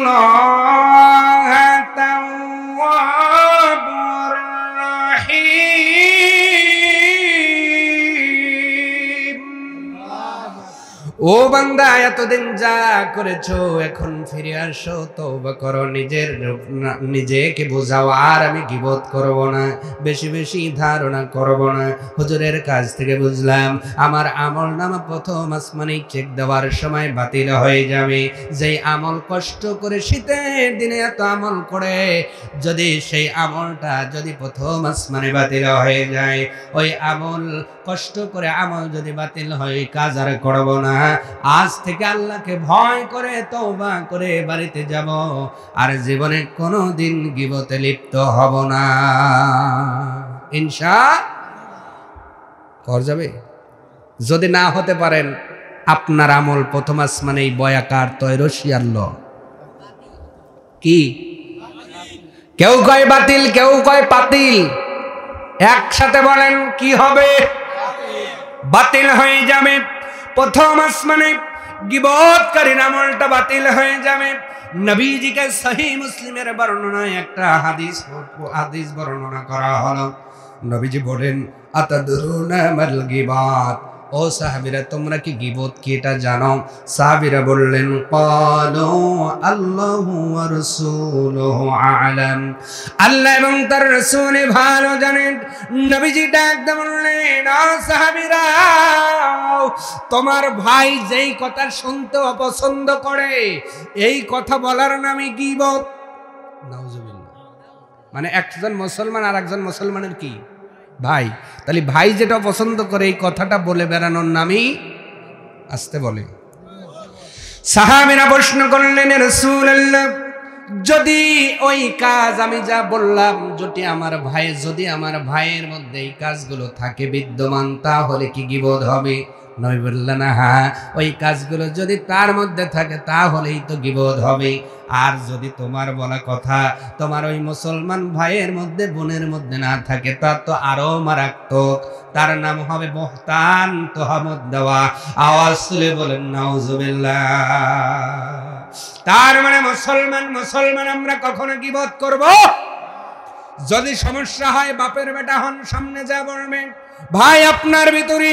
ইন্নাল্লাহা তাওয়াবুর রাহিম। ও বান্দা, এতদিন যা করেছো এখন ফিরে আসো, তওবা করো, নিজেকে বোঝাও, আর আমি গীবত করব না, বেশি বেশি ধারণা করব না। হুজুরের কাছ থেকে বুঝলাম আমার আমল নামা প্রথম আসমানে চেক দেওয়ার সময় বাতিল হয়ে যাবে। যেই আমল কষ্ট করে শীতের দিনে এত আমল করে, যদি সেই আমলটা যদি প্রথম আসমানে বাতিল হয়ে যায়, ওই আমল, কষ্ট করে আমল যদি বাতিল হয়, কাজ আর করব না। আজ থেকে আল্লাহকে ভয় করে তওবা করে বাড়িতে যাব, আর জীবনে কোনোদিন গীবতে লিপ্ত হব না, ইনশাআল্লাহ। যাবে যদি না হতে পারেন, আপনার আমল প্রথম আসমানে এই বয়াকার তৈরসিয়ার ল কি, কেউ কয় বাতিল, কেউ কয় পাতিল, একসাথে বলেন কি হবে? বাতিল হয়ে যাবে। প্রথম আসমানে গীবতকারীর আমলটা বাতিল হয়ে যাবে। নবীজিকে সহিহ মুসলিমের বর্ণনায় একটা হাদিস বর্ণনা করা হলো। নবীজি বলেন, আতাদরুনা মাল গীবাত, ও সাহাবীরা তোমরা কি গীবত কি এটা জানো? সাহাবীরা বললেন, ক্বালু আল্লাহু ওয়া রাসূলুহু আ'লাম, আল্লাহ এবং তার রাসূল ভালো জানেন। নবীজি ডাক দিয়ে বললেন, ও সাহাবীরা, তোমার ভাই যেই কথা শুনতে অপছন্দ করে, এই কথা বলার নামই গীবত। নাউজুবিল্লাহ। মানে একজন মুসলমান আর একজন মুসলমানের কি ভাই, তাহলে ভাই যেটা পছন্দ করে এই কথাটা বলে বেড়ানোর নামই, আসতে বলে। সাহাবীরা প্রশ্ন করলেন, রাসূলুল্লাহ, যদি ওই কাজ আমি যা বললাম, যদি আমার ভাইয়ের মধ্যে এই কাজগুলো থাকে বিদ্যমান, তাহলে কি গীবত হবে? নবী বললেন, হ্যাঁ, ওই কাজগুলো যদি তার মধ্যে থাকে তাহলেই তো গীবত হবে। আর যদি তোমার বলা কথা তোমার ওই মুসলমান ভাইয়ের মধ্যে, বোনের মধ্যে না থাকে, তা তো আরো মারাত্মক, তার নাম হবে বহতান, তোহামত দেওয়া। আওয়াজ তুলে বলেন নাউজুবিল্লাহ। তার মানে মুসলমান আমরা কখনো গীবত করব? যদি সমস্যা হয়, বাপের বেটা হন, সামনে যা বলবেন, ভাই আপনার ভিতরে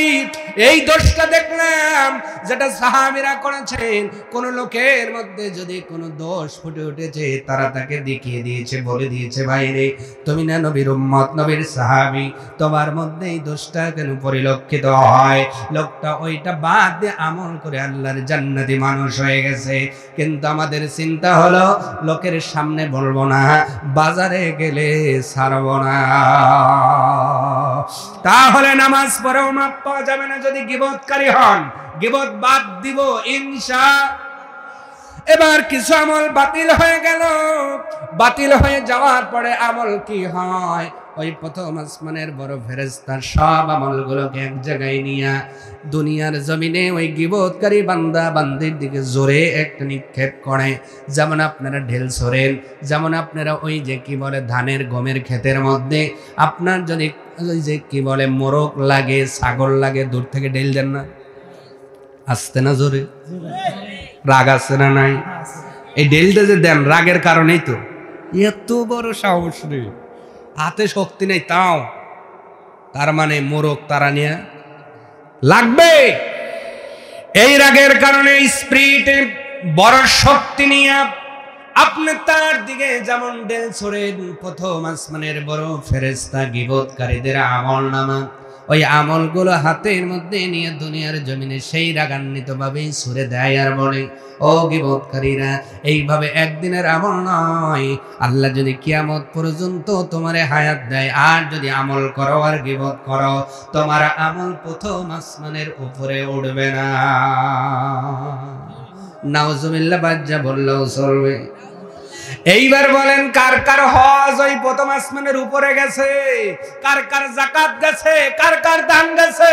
এই দোষটা দেখলাম যেটা সাহাবীরা করেছেন। কোন লোকের মধ্যে যদি কোনো দোষ ফুটে উঠেছে তারা তাকে দেখিয়ে দিয়েছে, বলে দিয়েছে ভাই রে তুমি না নবীর উম্মত, নবীর সাহাবী, তোমার মধ্যে এই দোষটা কেন পরিলক্ষিত হয়? লোকটা ওইটা বাদ দিয়ে আমল করে আল্লাহর জান্নাতি মানুষ হয়ে গেছে। কিন্তু আমাদের চিন্তা হলো লোকের সামনে বলবো না, বাজারে গেলে ছাড়বো না। তাহলে নামাজ পড়েও মাপ পাওয়া যাবে না যদি গীবতকারী হন। গীবত বাদ দিব ইনশাআল্লাহ। এবার কিছু আমল বাতিল হয়ে গেল, বাতিল হয়ে যাওয়ার পরে আমল কি হয়? ওই প্রথম আসমানের বড় ফেরেশতা সব আমলগুলোকে এক জায়গায় নিয়ে দুনিয়ার জমিনে ওই গীবতকারী বান্দা বান্দির দিকে জোরে একটা নিক্ষেপ করে। যেমন আপনারা ঢেল ছোড়েন, যেমন আপনারা ওই যে কি বলে ধানের গমের ক্ষেতের মধ্যে আপনার যদি ওই যে কি বলে মোরগ লাগে, ছাগল লাগে, দূর থেকে ঢেল দেন না? আসতে না জোরে? রাগ আছে না নাই? এই ঢেলটা যে দেন রাগের কারণেই তো। এত বড় সাহস রে, হাতে শক্তি নেই তাও, তার মানে মোরগ তারা নিয়ে লাগবে। এই রাগের কারণে স্পিরিটে বড় শক্তি নিয়ে আপনি তার দিকে যেমন ঢেল ছোড়েন। প্রথম আসমানের বড় ফেরেশতা গীবতকারীদের আমল নামা ওই আমলগুলো হাতের মধ্যে নিয়ে দুনিয়ার জমিনে সেই রাগান্বিত ভাবেই ছুড়ে দেয় আর বলে, ও গীবতকারীরা, এইভাবে একদিনের আমল নয়, আল্লাহ যদি কিয়ামত পর্যন্ত তোমারে হায়াত দেয় আর যদি আমল করো আর গীবত করো, তোমার আমল প্রথম আসমানের উপরে উঠবে না। নাউজুবিল্লাহ বাজ্জা বললেও চলবে। এইবার বলেন কার কার হজ ওই প্রথম আসমানের উপরে গেছে? কার কার যাকাত গেছে? কার কার দান গেছে?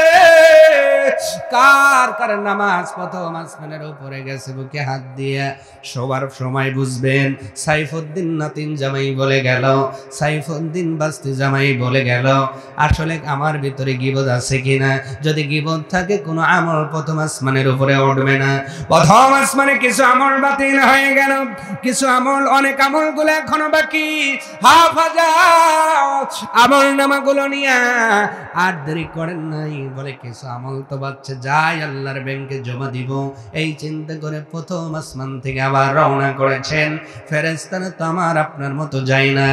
কার কার নামাজ প্রথম আসমানের উপরে গেছে? বুকে হাত দিয়ে সবার সময় বুঝবেন। সাইফুদ্দিন নাতিন জামাই বলে গেল, সাইফুদ্দিন বাস্তি জামাই বলে গেল, আসলে আমার ভিতরে গীবত আছে কিনা? যদি গীবত থাকে কোনো আমল প্রথম আসমানের উপরে উঠবে না। প্রথম আসমানে কিছু আমল বাতিল হয়ে গেল, কিছু আমল, অনেক আমলগুলো এখনো বাকি। আমল নামাগুলো নিয়ে আর দেরি করেন নাই, বলে কিছু আমল তো বাচ্চা যাই আল্লাহর ব্যাংকে জমা দিব, এই চিন্তা করে প্রথম আসমান থেকে আবার রওনা করেছেন। ফেরেশতারা তো আমার আপনার মতো যায় না,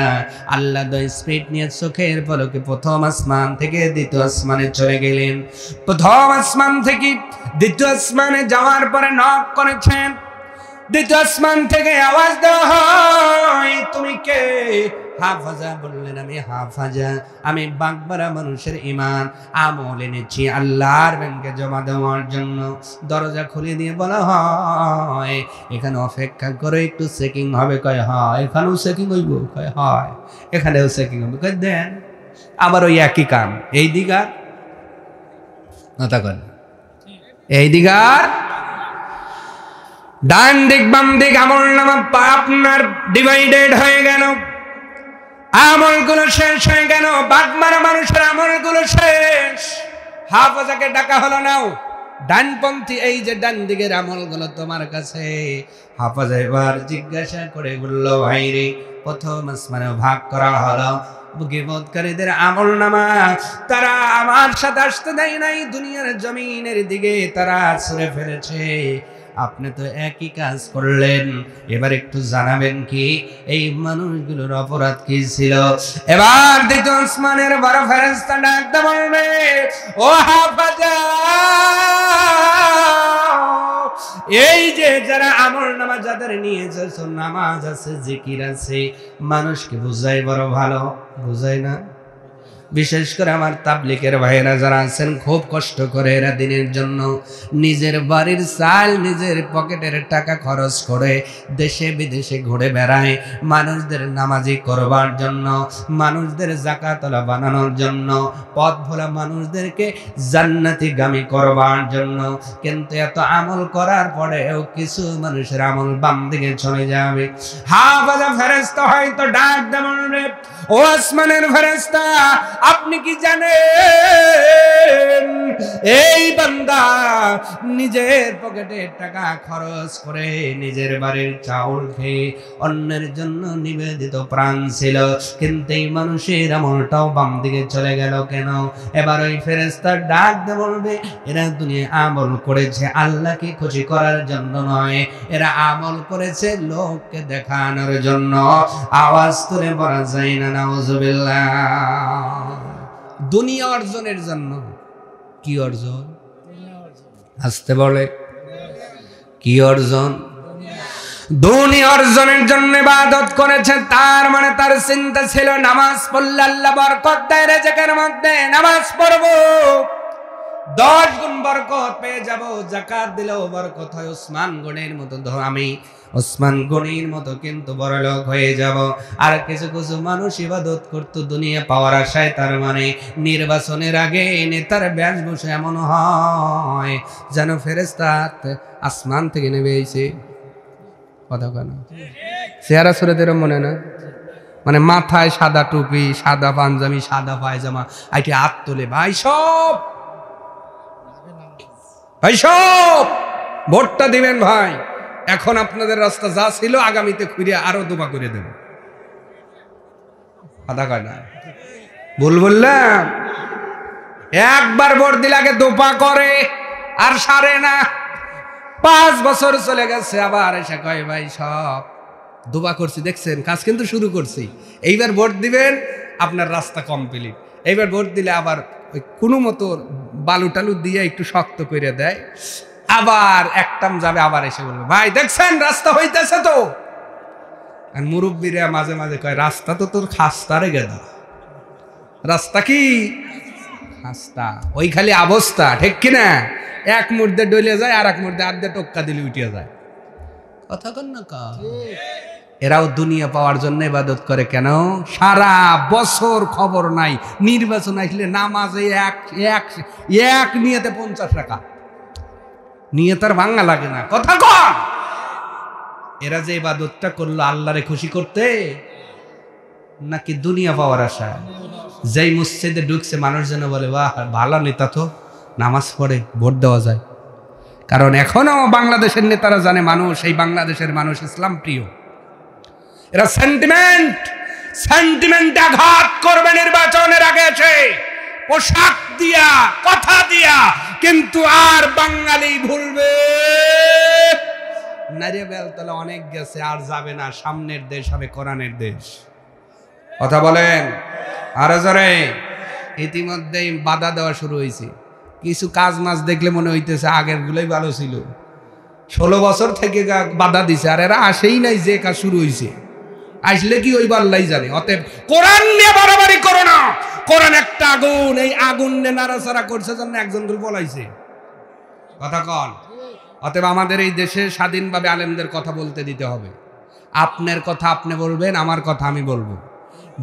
আল্লাহ দই স্পিড নিয়ে চোখের পলকে প্রথম আসমান থেকে দ্বিতীয় আসমানে চলে গেলেন। প্রথম আসমান থেকে দ্বিতীয় আসমানে যাওয়ার পরে নক করেছেন। দ্বিতীয় আসমান থেকে আওয়াজ দেওয়া হয়, তুমি কে? হাফাজা বললেন, আমি হাফাজা, আমি বাগবাড়া মানুষের ইমান আমল এনেছি আল্লাহর ব্যাংকে জমা দেওয়ার জন্য। দরজা খুলে দিয়ে বলা হয়, এখানে অপেক্ষা করে একটু চেকিং হবে। কয় হয়, এখানেও চেকিং হইব? কয় হয়, এখানেও চেকিং হবে। কয় দেন। আবার ওই একই কাম, এই দিগার এই দিগার ডান দিক বাম দিক আমল নামা আপনার ডিভাইডেড হয়ে গেল, আমলগুলো শেষ হয়ে গেল, বাগমারা মানুষের আমলগুলো শেষ। হাফেজাকে ডাকা হলো, নাও ডানপন্থী, এই যে ডান দিকের আমলগুলো তোমার কাছে। হাফেজা এবার জিজ্ঞাসা করে বলল, ভাই রে, প্রথম আসমানে ভাগ করা হলো গীবতকারীদের আমল নামা, তারা আমার সাথে আসতে দেয় নাই, দুনিয়ার জমিনের দিকে তারা ছুঁড়ে ফেলেছে। আপনি তো একই কাজ করলেন, এবার একটু জানাবেন কি এই মানুষগুলোর অপরাধ কি ছিল? এবার দ্বিতীয় আসমানের বড় ফেরেশতা ডাকতে বলবে, ও হাফেজা, এই যে যারা আমল নামা যাদের নিয়ে যাচ্ছ, নামাজ আছে, জিকির আছে, মানুষকে বুঝাই বড় ভালো, বুঝাই না? বিশেষ করে আমার তাবলিগের ভাইয়েরা যারা আছেন, খুব কষ্ট করে এরা দিনের জন্য নিজের বাড়ির চাল, নিজের পকেটের টাকা খরচ করে দেশে বিদেশে ঘুরে বেড়ায়, মানুষদের নামাজি করবার জন্য, মানুষদের যাকাতওয়ালা বানানোর জন্য, পথ ভোলা মানুষদেরকে জান্নাতি গামী করবার জন্য। কিন্তু এত আমল করার পরেও কিছু মানুষের আমল বাম দিকে চলে যাবে। হাফেজা ফেরেশতা হয়তো ডাক দেবেন, ও আসমানের ফেরেশতা, আপনি কি জানেন এই বান্দা নিজের পকেটে টাকা খরচ করে নিজের বাড়ির চাউল খেয়ে অন্যের জন্য নিবেদিত প্রাণ ছিল, কিন্তু এই মানুষের আমলটাও বাম দিকে চলে গেল কেন? এবার ওই ফেরেশতা ডাক দিয়ে বলবে, এরা দুনিয়া আমল করেছে আল্লাহকে খুশি করার জন্য নয়, এরা আমল করেছে লোককে দেখানোর জন্য। আওয়াজ তুলে বলা যায় না নাউজুবিল্লাহ। দুনিয়া অর্জনের জন্য। কি অর্জন? আসতে বলে কি অর্জন? দুনিয়া অর্জনের জন্য ইবাদত করেছে, তার মানে তার চিন্তা ছিল নামাজ পড়লে আল্লাহ বরকত দেয় রিজিকের মধ্যে, নামাজ পড়বো 10 গুণ বরকত পেয়ে যাব, যাকাত দিলেও বরকত হয় ওসমান গনির মতো, আমি ওসমান গনির মতো কিন্তু বড়লোক হয়ে যাব। আর কিছু কিছু মানুষ ইবাদত করতো দুনিয়া পাওয়ার আশায়, তার মানে নির্বাচনের আগে নেতার বেশভূষা এমন হয় যেন ফেরেশতা আসমান থেকে নেমে এসেছে। কথা কেন? চেহারা সুরেদের মনে না, মানে মাথায় সাদা টুপি, সাদা পাঞ্জাবি, সাদা পায়জামা, আইটি হাত তোলে, ভাই সব ভোটটা দিবেন ভাই, এখন আপনাদের রাস্তা যা ছিল আগামীতে খুঁড়ে আরো দুবা করে দেব। কথা কয় না? ভুল বললাম? একবার ভোট দিলে আগে দোপা করে আর সারে না, 5 বছর চলে গেছে, আবার এসে কয় ভাই সব দোবা করছি, দেখছেন কাজ কিন্তু শুরু করছি, এইবার ভোট দিবেন আপনার রাস্তা কমপ্লিট। এইবার ভোট দিলে আবার ওই কোনো মতো বালু টালু দিয়ে একটু শক্ত করে দেয়, আবার একটাম যাবে, আবার এসে বলবে ভাই দেখছেন রাস্তা হইতেছে তো। আর মুরব্বীরা মাঝে মাঝে কয় রাস্তা তো তোর খাস্তারে গেদা, রাস্তা কি খাস্তা, ওই খালি অবস্থা, ঠিক কিনা? এক মুর্দে ডলে যায় আর এক মুর্দে আর্ধে টোক্কা দিলে উঠিয়া যায়। কথা কন না কা? এরাও দুনিয়া পাওয়ার জন্য ইবাদত করে কেন? সারা বছর খবর নাই, নির্বাচন আসলে নামাজে এক নিয়েতে 50 টাকা, নিয়ে তার ভাঙা লাগে না। কথা কন? এরা যে ইবাদতটা করলো আল্লাহরে খুশি করতে নাকি দুনিয়া পাওয়ার আশা? যেই মসজিদে ঢুকছে মানুষ যেন বলে বাহ ভালো নেতা তো, নামাজ পড়ে, ভোট দেওয়া যায়। কারণ এখনো বাংলাদেশের নেতারা জানে মানুষ, এই বাংলাদেশের মানুষ ইসলাম প্রিয়। এরা সেন্টিমেন্ট আঘাত করবে নির্বাচনের আগে এসে, পোশাক দিয়া, কথা দিয়া, কিন্তু আর বাঙালি ভুলবে নারিয়া বেলতলা অনেক গেছে, আর যাবে না, সামনের দেশ হবে কোরআনের দেশ। কথা বলেন আরো জোরে। ইতিমধ্যেই বাধা দেওয়া শুরু হয়েছে, কিছু কাজ মাছ দেখলে মনে হইতেছে আগের গুলোই ভালো ছিল, 16 বছর থেকে বাধা দিছে, আর এরা আসেই নাই, যে কাজ শুরু হয়েছে আসলে কি ওই আল্লাহই জানে। অতএব কোরআন নিয়ে বাড়াবাড়ি করো না, কোরআন একটা আগুন, এই আগুন নিয়ে নাড়াচাড়া করছে জন্য একজন গুলো বলাইছে। কথা কন? অতএব আমাদের এই দেশে স্বাধীনভাবে আলেমদের কথা বলতে দিতে হবে। আপনার কথা আপনি বলবেন, আমার কথা আমি বলবো,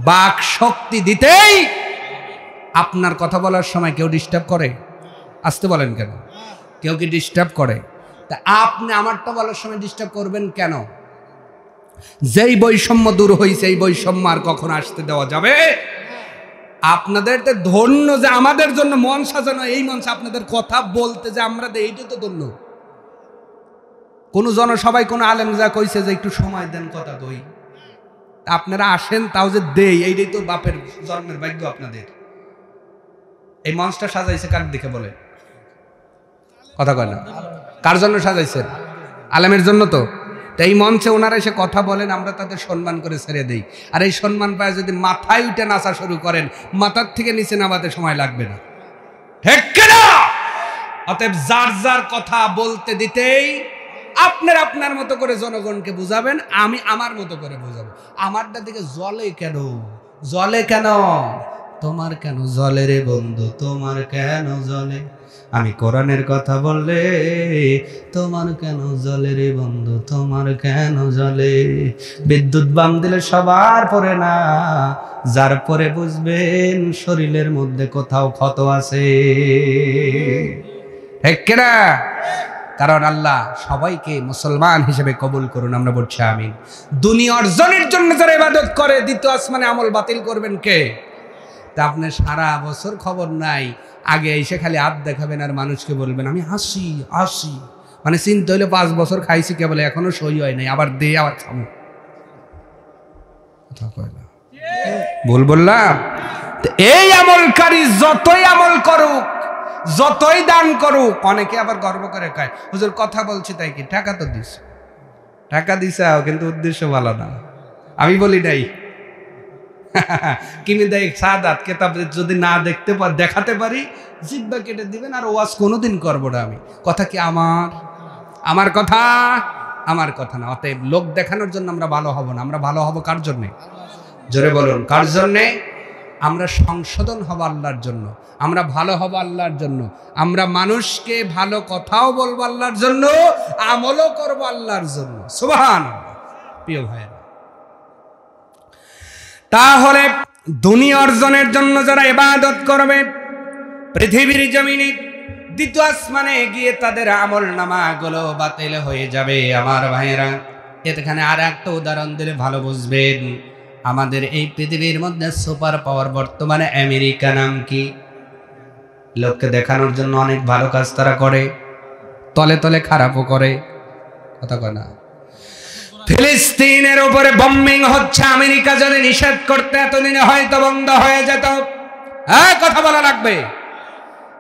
বাক শক্তি দিতেই। আপনার কথা বলার সময় কেউ ডিস্টার্ব করে? আসতে বলেন কেন? কেউ কি ডিস্টার্ব করে? তা আপনি আমারটা বলার সময় ডিস্টার্ব করবেন কেন? যেই বৈষম্য দূর হয়েছে, এই বৈষম্য আর কখনো আসতে দেওয়া যাবে? আপনাদের তো ধন্য যে আমাদের জন্য মন সাজানো, এই মঞ্চে আপনাদের কথা বলতে যে আমরা এইটা তো ধন্য। কোন জনসভায় কোন আলেম যা কইছে যে একটু সময় দেন কথা কই, আপনারা আসেন তাও যে দেই, এইটাই তো বাপের জন্মের ভাগ্য আপনাদের। এই মঞ্চটা সাজাইছে কার দিকে বলে? কথা কয় না? কার জন্য সাজাইছেন? আলেমের জন্য তো। এই মঞ্চে ওনারা এসে কথা বলেন, আমরা তাদের সম্মান করে ছেড়ে দেই। আর এই সম্মান পায় যদি মাথায় উঠে নাচা শুরু করেন, মাথার থেকে নিচে নামাতে সময় লাগবে না, ঠিক কিনা? অতএব যার যার কথা বলতে দিতেই আপনার আপনার মতো করে জনগণকে বুঝাবেন, আমি আমার মতো করে বুঝাবো। আমারটা দিকে জলে কেন? জলে কেন? তোমার কেন জলে রে বন্ধু, তোমার কেন জলে? আমি কোরআনের কথা বললে তোমার কেন জলে রে বন্ধু, তোমার কেন জলে? বিদ্যুৎ বাম দিলে সবার পরে না, যার পরে বুঝবেন শরীরের মধ্যে কোথাও ক্ষত আছে, ঠিক কিনা? কারণ আল্লাহ সবাইকে মুসলমান হিসেবে কবুল করুন, আমরা বলছি আমিন। দুনিয়া অর্জনের জন্য যারা ইবাদত করে, দ্বিতীয় আসমানে আমল বাতিল করবেন কে? তা আপনি সারা বছর খবর নাই, আগে এসে খালি হাত দেখাবেন আর মানুষকে বলবেন আমি হাসি হাসি, মানে চিন্তা হইলে 5 বছর খাইছি কেবল এখনো সই হয় নাই, আবার দে আবার খাবো। কথা কয় না, ভুল বললাম? এই আমলকারী যতই আমল করুক, যতই দান করুক, অনেকে আবার গর্ব করে কয় হুজুর কথা বলছি তাই কি, টাকা তো দিস, টাকা দিছাও কিন্তু উদ্দেশ্য ভালো না। আমি বলি নাই কিনে দেয় সাদাত কেতাব, যদি না দেখতে দেখাতে পারি জিব্বা কেটে দিবেন, আর ওয়াজ কোনোদিন করবো না আমি। কথা কি আমার কথা আমার কথা না। অতএব লোক দেখানোর জন্য আমরা ভালো হব না, আমরা ভালো হব কার জন্যে? জোরে বলুন, কার জন্যে? আমরা সংশোধন হব আল্লাহর জন্য, আমরা ভালো হব আল্লাহর জন্য, আমরা মানুষকে ভালো কথাও বলবো আল্লাহর জন্য, আমলও করবো আল্লাহর জন্য। সুবহানাল্লাহ। প্রিয় ভাইয়েরা, তাহলে দুনিয়া অর্জনের জন্য যারা ইবাদত করবে, পৃথিবীর জমিনে দ্বিতীয় আসমানে গিয়ে তাদের আমল নামাগুলো বাতিল হয়ে যাবে। আমার ভাইয়েরা, এখানে আর একটা উদাহরণ দিলে ভালো বুঝবেন। আমাদের এই পৃথিবীর মধ্যে সুপার পাওয়ার বর্তমানে আমেরিকা নাম কি? লোককে দেখানোর জন্য অনেক ভালো কাজ তারা করে, তলে তলে খারাপও করে। কথা কয় না? ফিলিস্তিনের উপরে বম্বিং হচ্ছে, আমেরিকা যদি নিষেধ করতে এতদিনে হয়তো বন্ধ হয়ে যেত। হ্যাঁ, কথা বলা লাগবে।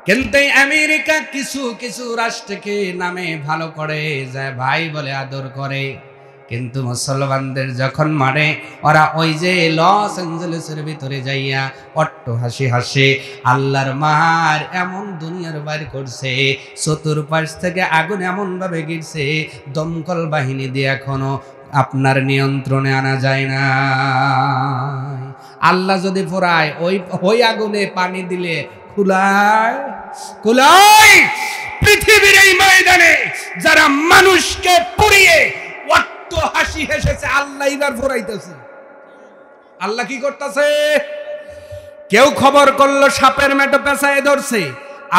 কিন্তু আমেরিকা কিছু কিছু রাষ্ট্রকে নামে ভালো করে যায়, ভাই বলে আদর করে, কিন্তু মুসলমানদের যখন মারে ওরা ওই যে লস অ্যাঞ্জেলেসের ভিতরে যাইয়া অট্ট হাসি হাসে। আল্লাহর মার এমন দুনিয়ার বাইর করছে, চতুর্পাশ থেকে আগুন এমন ভাবে গিরছে, দমকল বাহিনী দিয়ে এখনো আপনার নিয়ন্ত্রণে আনা যায় না। আল্লাহ যদি পোড়ায়, ওই আগুনে পানি দিলে কুলায়। পৃথিবীর এই ময়দানে যারা মানুষকে পুড়িয়ে অট্ট হাসি হেসেছে, আল্লাহ এবার পোড়াইতেছে। আল্লাহ কি করতেছে? কেউ খবর করলো সাপের মেটো পেঁচায় ধরছে,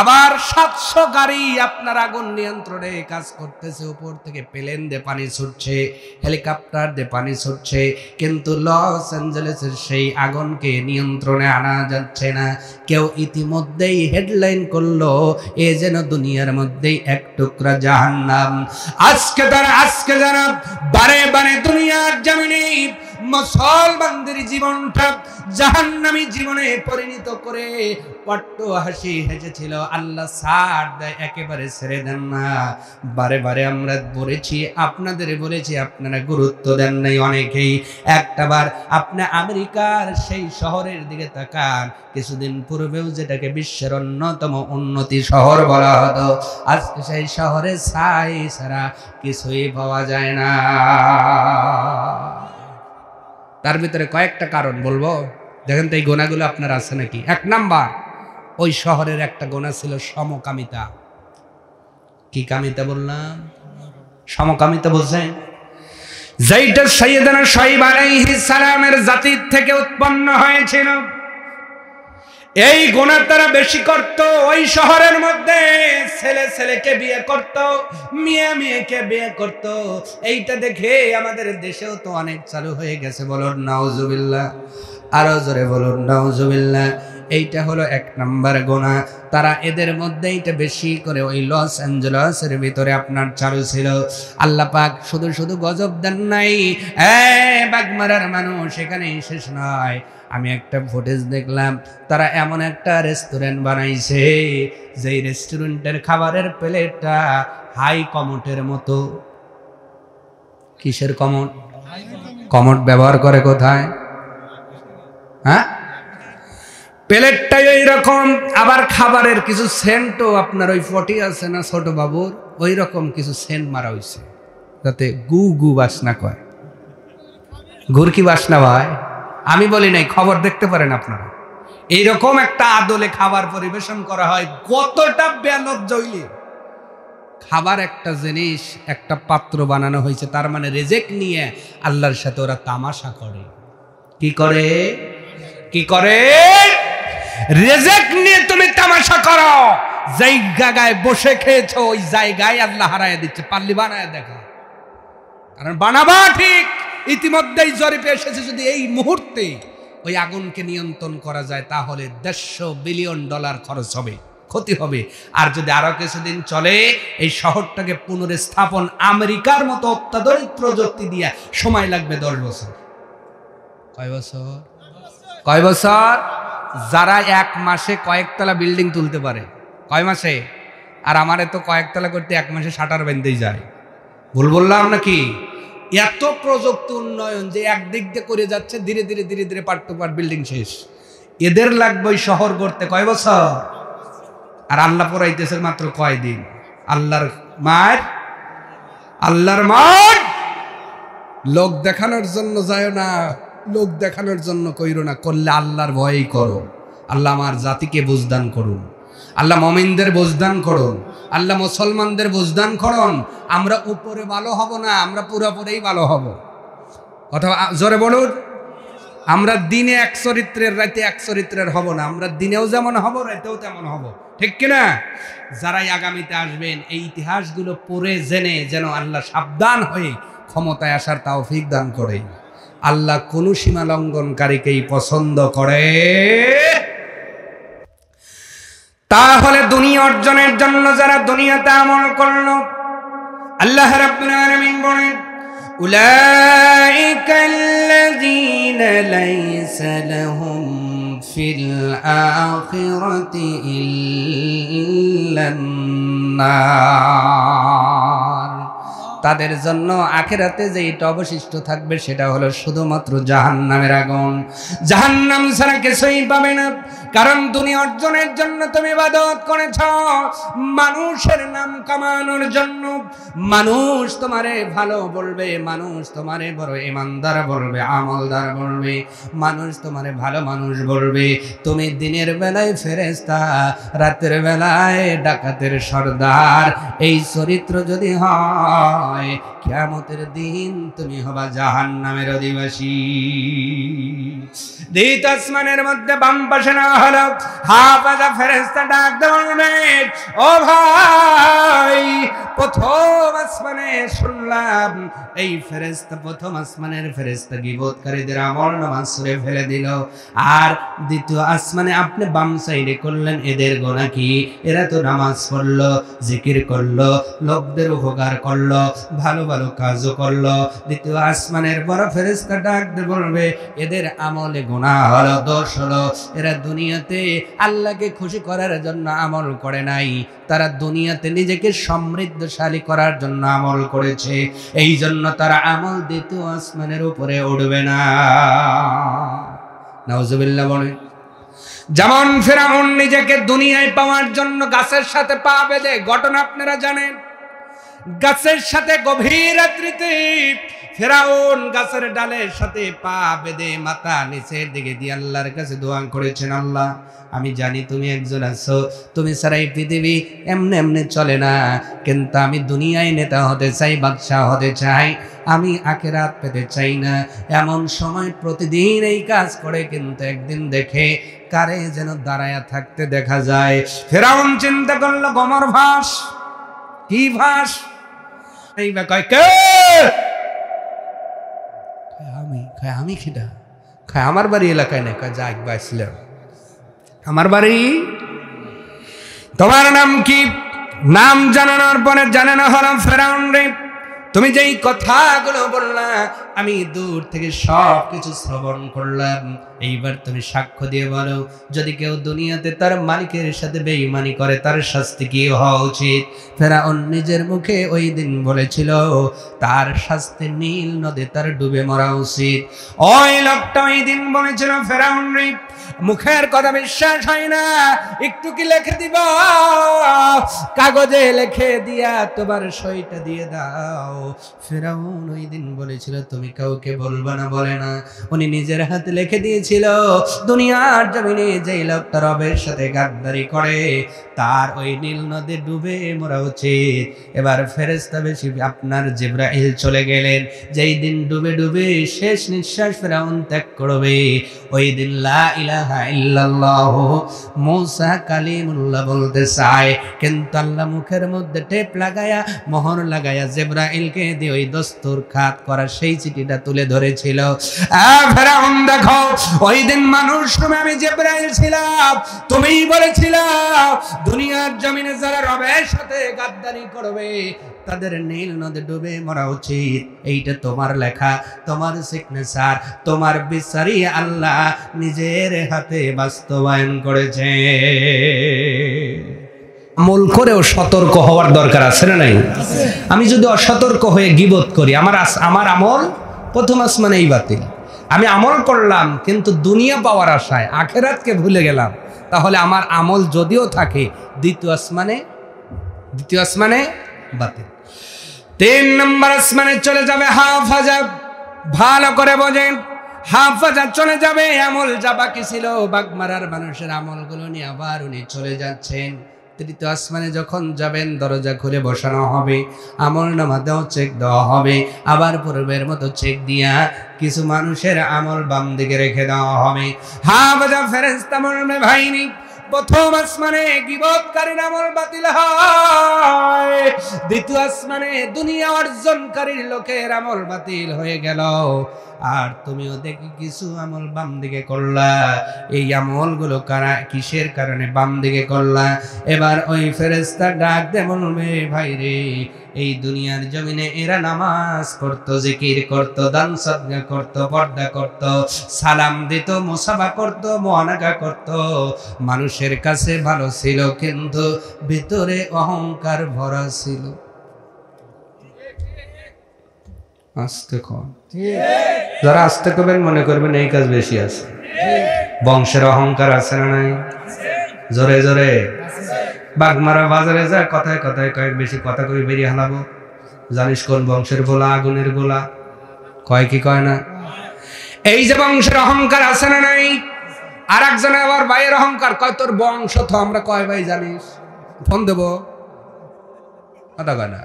আবার 700 গাড়ি আপনার আগুন নিয়ন্ত্রণে কাজ করতেছে, উপর থেকে প্লেন দিয়ে পানি ছুটছে, হেলিকপ্টার দিয়ে পানি ছুটছে, কিন্তু লস অ্যাঞ্জেলেসের সেই আগুনকে নিয়ন্ত্রণে আনা যাচ্ছে না। কেউ ইতিমধ্যেই হেডলাইন করলো এ যেন দুনিয়ার মধ্যেই এক টুকরা জাহান্নাম। আজকে যারা বারে বারে দুনিয়ার জমিনে মুসলমানদের জীবনটা জাহান্নামী জীবনে পরিণত করে অট্ট হাসি হেসেছিল, আল্লাহ ছাড় দেয়, একেবারে ছেড়ে দেন না। বারে বারে আমরা বলেছি, আপনাদের বলেছি, আপনারা গুরুত্ব দেন নাই অনেকেই। একটাবার আপনি আমেরিকার সেই শহরের দিকে তাকান, কিছুদিন পূর্বেও যেটাকে বিশ্বের অন্যতম উন্নতি শহর বলা হতো, আজকে সেই শহরে ছাই ছাড়া কিছুই পাওয়া যায় না। তার ভিতরে কয়েকটা কারণ বলবো, দেখেন তো এই গোনাগুলো আপনার আছে নাকি। 1 নাম্বার, ওই শহরের একটা গোনা ছিল সমকামিতা। কি কামিতা বললাম? সমকামিতা বুঝছেন? যেইটা সাইয়েদানা শুআয়ব আলাইহিস সালামের জাতির থেকে উৎপন্ন হয়েছিল, এই গোনা তারা বেশি করত। ওই শহরের মধ্যে ছেলে ছেলেকে বিয়ে করত, মেয়ে মেয়েকে বিয়ে করত। এইটা দেখে আমাদের দেশেও তো অনেক চালু হয়ে গেছে। বলুন নাউজুবিল্লাহ, আরো জোরে বলুন নাউজুবিল্লাহ। এইটা হলো 1 নাম্বার গোনা। তারা এদের মধ্যে এইটা বেশি করে ওই লস অ্যাঞ্জেলেসের ভিতরে আপনার চালু ছিল। আল্লাহ পাক শুধু শুধু গজব দেন নাই, বাগমারার মানুষ এখানে শেষ নয়। আমি একটা ফুটেজ দেখলাম, তারা এমন একটা রেস্টুরেন্ট বানাইছে, যেই রেস্টুরেন্টের খাবারের প্লেটটা হাই কমোটের মতো। কিসের কমোট? কমোট ব্যবহার করে কোথায়? হ্যাঁ, প্লেটটাই ওই রকম। আবার খাবারের কিছু সেন্টও আপনার ওই 40 আছে না ছোট বাবুর, ওই রকম কিছু সেন্ট মারা হয়েছে, যাতে গু গু বাসনা কয়। গুড় কি বাসনা ভাই? আমি বলি নাই, খবর দেখতে পারেন আপনারা। এইরকম একটা আদলে খাবার পরিবেশন করা হয়, কতটা বেলজ্জ হইলে। খাবার একটা জিনিস, একটা পাত্র বানানো হয়েছে, তার মানে রেজেক নিয়ে আল্লাহর সাথে ওরা তামাশা করে। কি করে? কি করে? রেজেক নিয়ে তুমি তামাশা করো। যেই জায়গায় বসে খেয়েছো ওই জায়গায় আল্লাহ হারায় দিচ্ছে। পাল্লি বানায় দেখা, কারণ বানাবা ঠিক। ইতিমধ্যেই জরিপে এসেছে, যদি এই মুহূর্তে ওই আগুনকে নিয়ন্ত্রণ করা যায় তাহলে $150 বিলিয়ন খরচ হবে, ক্ষতি হবে। আর যদি আরো কিছুদিন চলে এই শহরটাকে পুনরস্থাপন আমেরিকার মতো অত্যাধুনিক প্রযুক্তি দিয়ে সময় লাগবে 10 বছর। কয় বছর? কয় বছর? যারা 1 মাসে কয়েকতলা বিল্ডিং তুলতে পারে, কয় মাসে? আর আমারে তো কয়েকতলা করতে 1 মাসে শাটার বেঁধেই যায়। ভুল বললাম নাকি? এত প্রযুক্তি উন্নয়ন যে একদিক দিয়ে করে যাচ্ছে, ধীরে ধীরে ধীরে ধীরে পার্ট টু পার্ট বিল্ডিং শেষ। এদের লাগবে ওই শহর গড়তে কয় বছর? আর আল্লাহ পড়াইতেছে মাত্র কয়দিন। আল্লাহর মার, আল্লাহর মার লোক দেখানোর জন্য যায় না, লোক দেখানোর জন্য কইরো না, করলে আল্লাহর ভয়েই করো। আল্লাহ আমার জাতিকে বুঝদান করুন, আল্লাহ মুমিনদের বুঝদান করুন, আল্লাহ মুসলমানদের বুঝদান করুন। আমরা উপরে ভালো হব না, আমরা পুরোপুরি ভালো হব। কথা জোরে বলুন। আমরা দিনে এক চরিত্রের, রাতে এক চরিত্রের হব না। আমরা দিনেও যেমন হব, রাতেও তেমন হব, ঠিক কিনা? যারাই আগামীতে আসবেন এই ইতিহাসগুলো পড়ে জেনে যেন আল্লাহ সাবধান হয়ে ক্ষমতায় আসার তৌফিক দান করে। আল্লাহ কোন সীমা লঙ্ঘনকারীকেই পছন্দ করে। তাহলে দুনিয়া অর্জনের জন্য যারা দুনিয়াতে আমল করলো, আল্লাহ রাব্বুল আলামিন বলেন উলাইকাল্লাযীনা লাইসা লাহুম ফিল আখিরাতি ইল্লান নার। তাদের জন্য আখিরাতে যেটা অবশিষ্ট থাকবে সেটা হলো শুধুমাত্র জাহান্নামের আগুন। জাহান্নাম ছাড়া কিছুই পাবে না। কারণ দুনিয়া অর্জনের জন্য তুমি ইবাদত করেছ, মানুষের নাম কামানোর জন্য। মানুষ তোমারে ভালো বলবে, মানুষ তোমারে বড় ইমানদার বলবে, আমলদার বলবে, মানুষ তোমারে ভালো মানুষ বলবে। তুমি দিনের বেলায় ফেরেশতা, রাতের বেলায় ডাকাতের সর্দার। এই চরিত্র যদি হয়, কিয়ামতের দিন তুমি হবা জাহান্নামের অধিবাসী। দ্বিত আসমানের মধ্যে বাম পাশে না হলো হাফেজা ফেরেশতা ডাক দেবে, ও ভাই, প্রথম আসমানে শুনলাম এই ফেরেশতা, প্রথম আসমানের ফেরেশতা গীবতকারীদের আমল নামা ছুঁড়ে ফেলে দিল। আর দ্বিতীয় আসমানে আপনি বাম সাইডে করলেন এদের গুনাহ কি? এরা তো নামাজ পড়লো, জিকির করলো, লোকদের উপকার করলো, ভালো ভালো কাজও করলো। দ্বিতীয় আসমানের বড় ফেরেশতা ডাক দিয়ে বলবে এদের আমলে গুনাহ হলো, দোষ হলো। এরা দুনিয়াতে আল্লাহকে খুশি করার জন্য আমল করে নাই, তারা দুনিয়াতে নিজেকে সমৃদ্ধশালী করার জন্য আমল করেছে। এই জন্য তারা আমল দ্বিতীয় আসমানের উপরে উঠবে না। নাউজুবিল্লাহ বলে। যেমন ফিরআউন নিজেকে দুনিয়ায় পাওয়ার জন্য গাছের সাথে পা বেঁধে, ঘটনা আপনারা জানেন। গাছের সাথে গভীর রাত্রিতে ফিরআউন গাছের ডালের সাথে পা বেঁধে মাথা নিচের দিকে দিয়ে আল্লাহর কাছে দোয়া করেছেন, আল্লাহ আমি জানি তুমি একজন আছো, তুমি ছাড়া এই পৃথিবী এমনি এমনি চলে না, কিন্তু আমি দুনিয়ায় নেতা হতে চাই, বাদশাহ হতে চাই, আমি আখিরাত পেতে চাই না। এমন সময় প্রতিদিন এই কাজ করে, কিন্তু একদিন দেখে কারে যেন দাঁড়ায়া থাকতে দেখা যায়। ফিরআউন চিন্তা করলো গমর ভাস। কি ভাস? এই বা কয় কে? আমি খিদা খায় আমার বাড়ি এলাকায় না, কয় যাক বাইছিলাম আমার বাড়ি। তোমার নাম কি? নাম জানানোর পরে জানে না হলাম ফেরাউন রে, তুমি যেই কথাগুলো বললা আমি দূর থেকে সব কিছু শ্রবণ করলাম। এইবার তুমি সাক্ষ্য দিয়ে বলো, যদি কেউ দুনিয়াতে তার মালিকের সাথে বেঈমানি করে তার শাস্তি কি হওয়া উচিত? ফেরাউন নিজের মুখে ওই দিন বলেছিল তার শাস্তি নীল নদে তার ডুবে মরা উচিত। ওই লোকটা ওই দিন বলেছিল ফেরাউন রে, মুখের কথা বিশ্বাস হয় না, একটু কি লিখে দিবা? কাগজে লিখে দিয়া তোমার সইটা দিয়ে দাও। ফেরাউন ওই দিন বলেছিল তুমি কাউকে বলবা না, বলে না। উনি নিজের হাতে লিখে দিয়েছিল দুনিয়ার জমিনে যেই লোকটা রবের সাথে গাদ্দারি করে তার ওই নীল নদে ডুবে মরা উচিত। এবার ফেরেশতা বেশি আপনার জিবরাইল চলে গেলেন। যেই দিন ডুবে ডুবে শেষ নিঃশ্বাস ফেরাউন ত্যাগ করবে, ওই দিন লা ইলাহা ইল্লাল্লাহ মুসা কালিমুল্লাহ বলতে চায়, কিন্তু আল্লাহ মুখের মধ্যে টেপ লাগায়া মোহর লাগায়া জিবরাইল জিব্রাইলকে দিয়ে ওই দস্তুর খাত করা সেই চিঠিটা তুলে ধরেছিল। ফেরাউন দেখো, ওই দিন মানুষ রূপে আমি জিব্রাইল ছিলাম, তুমিই বলেছিলাম দুনিয়ার জমিনে যারা রবের সাথে গাদ্দারি করবে তাদের নীল নদে ডুবে মরা উচিত। এইটা তোমার লেখা, তোমার সিগনেচার, তোমার বিচারই আল্লাহ নিজের হাতে বাস্তবায়ন করেছে। আমল করেও সতর্ক হওয়ার দরকার আছে না নাই? আমি যদি অসতর্ক হয়ে গীবত করি, আমার আমল প্রথম আসমানেই বাতিল। আমি আমল করলাম কিন্তু দুনিয়া পাওয়ার আশায় আখেরাতকে ভুলে গেলাম, তাহলে আমার আমল যদিও থাকে দ্বিতীয় আসমানে বাতিল। 3 নম্বর আসমানে চলে যাবে হাফাজা। ভালো করে বোঝেন, হাফাজা চলে যাবে। আমল যা বাকি ছিল বাগমারার মানুষের আমলগুলো নিয়ে আবার উনি চলে যাচ্ছেন। তৃতীয় আসমানে যখন যাবেন দরজা খুলে বসানো হবে, আমল নামাতেও চেক দেওয়া হবে, আবার পূর্বের মতো চেক দিয়া কিছু মানুষের আমল বাম দিকে রেখে দেওয়া হবে। হাফাজা ফেরেশতা বলবে, ভাইনি প্রথম আসমানে গীবতকারীর আমল বাতিল হয়, দ্বিতীয় আসমানে দুনিয়া অর্জনকারীর লোকের আমল বাতিল হয়ে গেল, আর তুমিও দেখি কিছু আমল বাম দিকে করলা। এই আমলগুলো কিসের কারণে বাম দিকে করলা? এবার ওই ফেরেশতা ডাক দে বলবে, ভাই রে, এই দুনিয়ার জমিনে এরা নামাজ করত, জিকির করত, দান সদকা করত, পর্দা করত, সালাম দিত, মুসাফা করত, মুআনাকা করত, মানুষের কাছে ভালো ছিল কিন্তু ভিতরে অহংকার ভরা ছিল। আস্তে কন, যারা আস্তে করবেন মনে করবেন এই কাজ বেশি আছে। বংশের অহংকার আছে না নাই? জোরে জোরে বাগমারা বাজারে যায়, কথায় কথায় কয়েক বেশি কথা কই বেরিয়ে হালাবো, জানিস কোন বংশের গোলা, আগুনের গোলা, কয় কি কয় না? এই যে বংশের অহংকার আছে না নাই? আর একজনে আবার ভাইয়ের অহংকার কয়, তোর বংশ তো আমরা কয় ভাই জানিস, ফোন দেবো, কথা কয় না।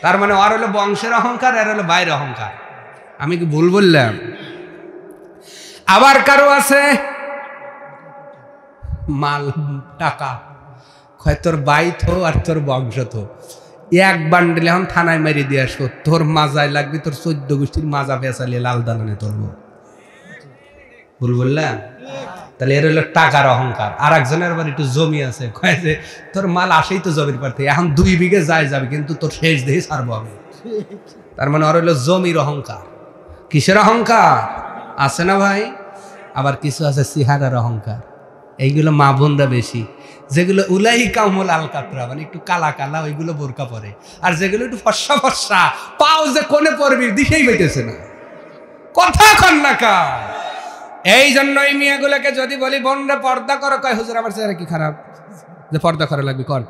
তার মানে আর হলো বংশের অহংকার, আর হলো ভাইয়ের অহংকার। আমি কি ভুল বললাম? আবার কারো আছে মাল টাকা, কয় তোর ভাই থো আর তোর বংশ থো, এক বান্ডেল এখন থানায় মেরে দিয়ে আসবো, তোর মাজায় লাগবে, তোর 14 গোষ্ঠীর মাজা পেঁচালিয়ে লাল দালানে তুলবো। ভুল বললাম? তাহলে এর হলো টাকার অহংকার। আর একজনের আবার একটু জমি আছে, কয় যে তোর মাল আসেই তো জমির পার থেকে, এখন 2 বিঘে যায় যাবে কিন্তু তোর শেষ দেহে ছাড়বো আমি। তার মানে ওর হলো জমির অহংকার। কিসের অহংকার আছে না ভাই? আবার কিছু আছে সিহারার অহংকার। এইগুলো মা বোনরা বেশি, যেগুলো উলাই কামল আল কাতরা, মানে একটু কালা কালা, ওইগুলো বোরকা পরে, আর যেগুলো একটু ফর্সা ফর্সা, পাও যে কোনে পড়বি দিকেই পাইতেছে না, কথা কন না কা। এই জন্য এই মেয়েগুলোকে যদি বলি বোনরা পর্দা করো, কয় হুজুর আমার চেহারা কি খারাপ যে পর্দা করা লাগবে, কর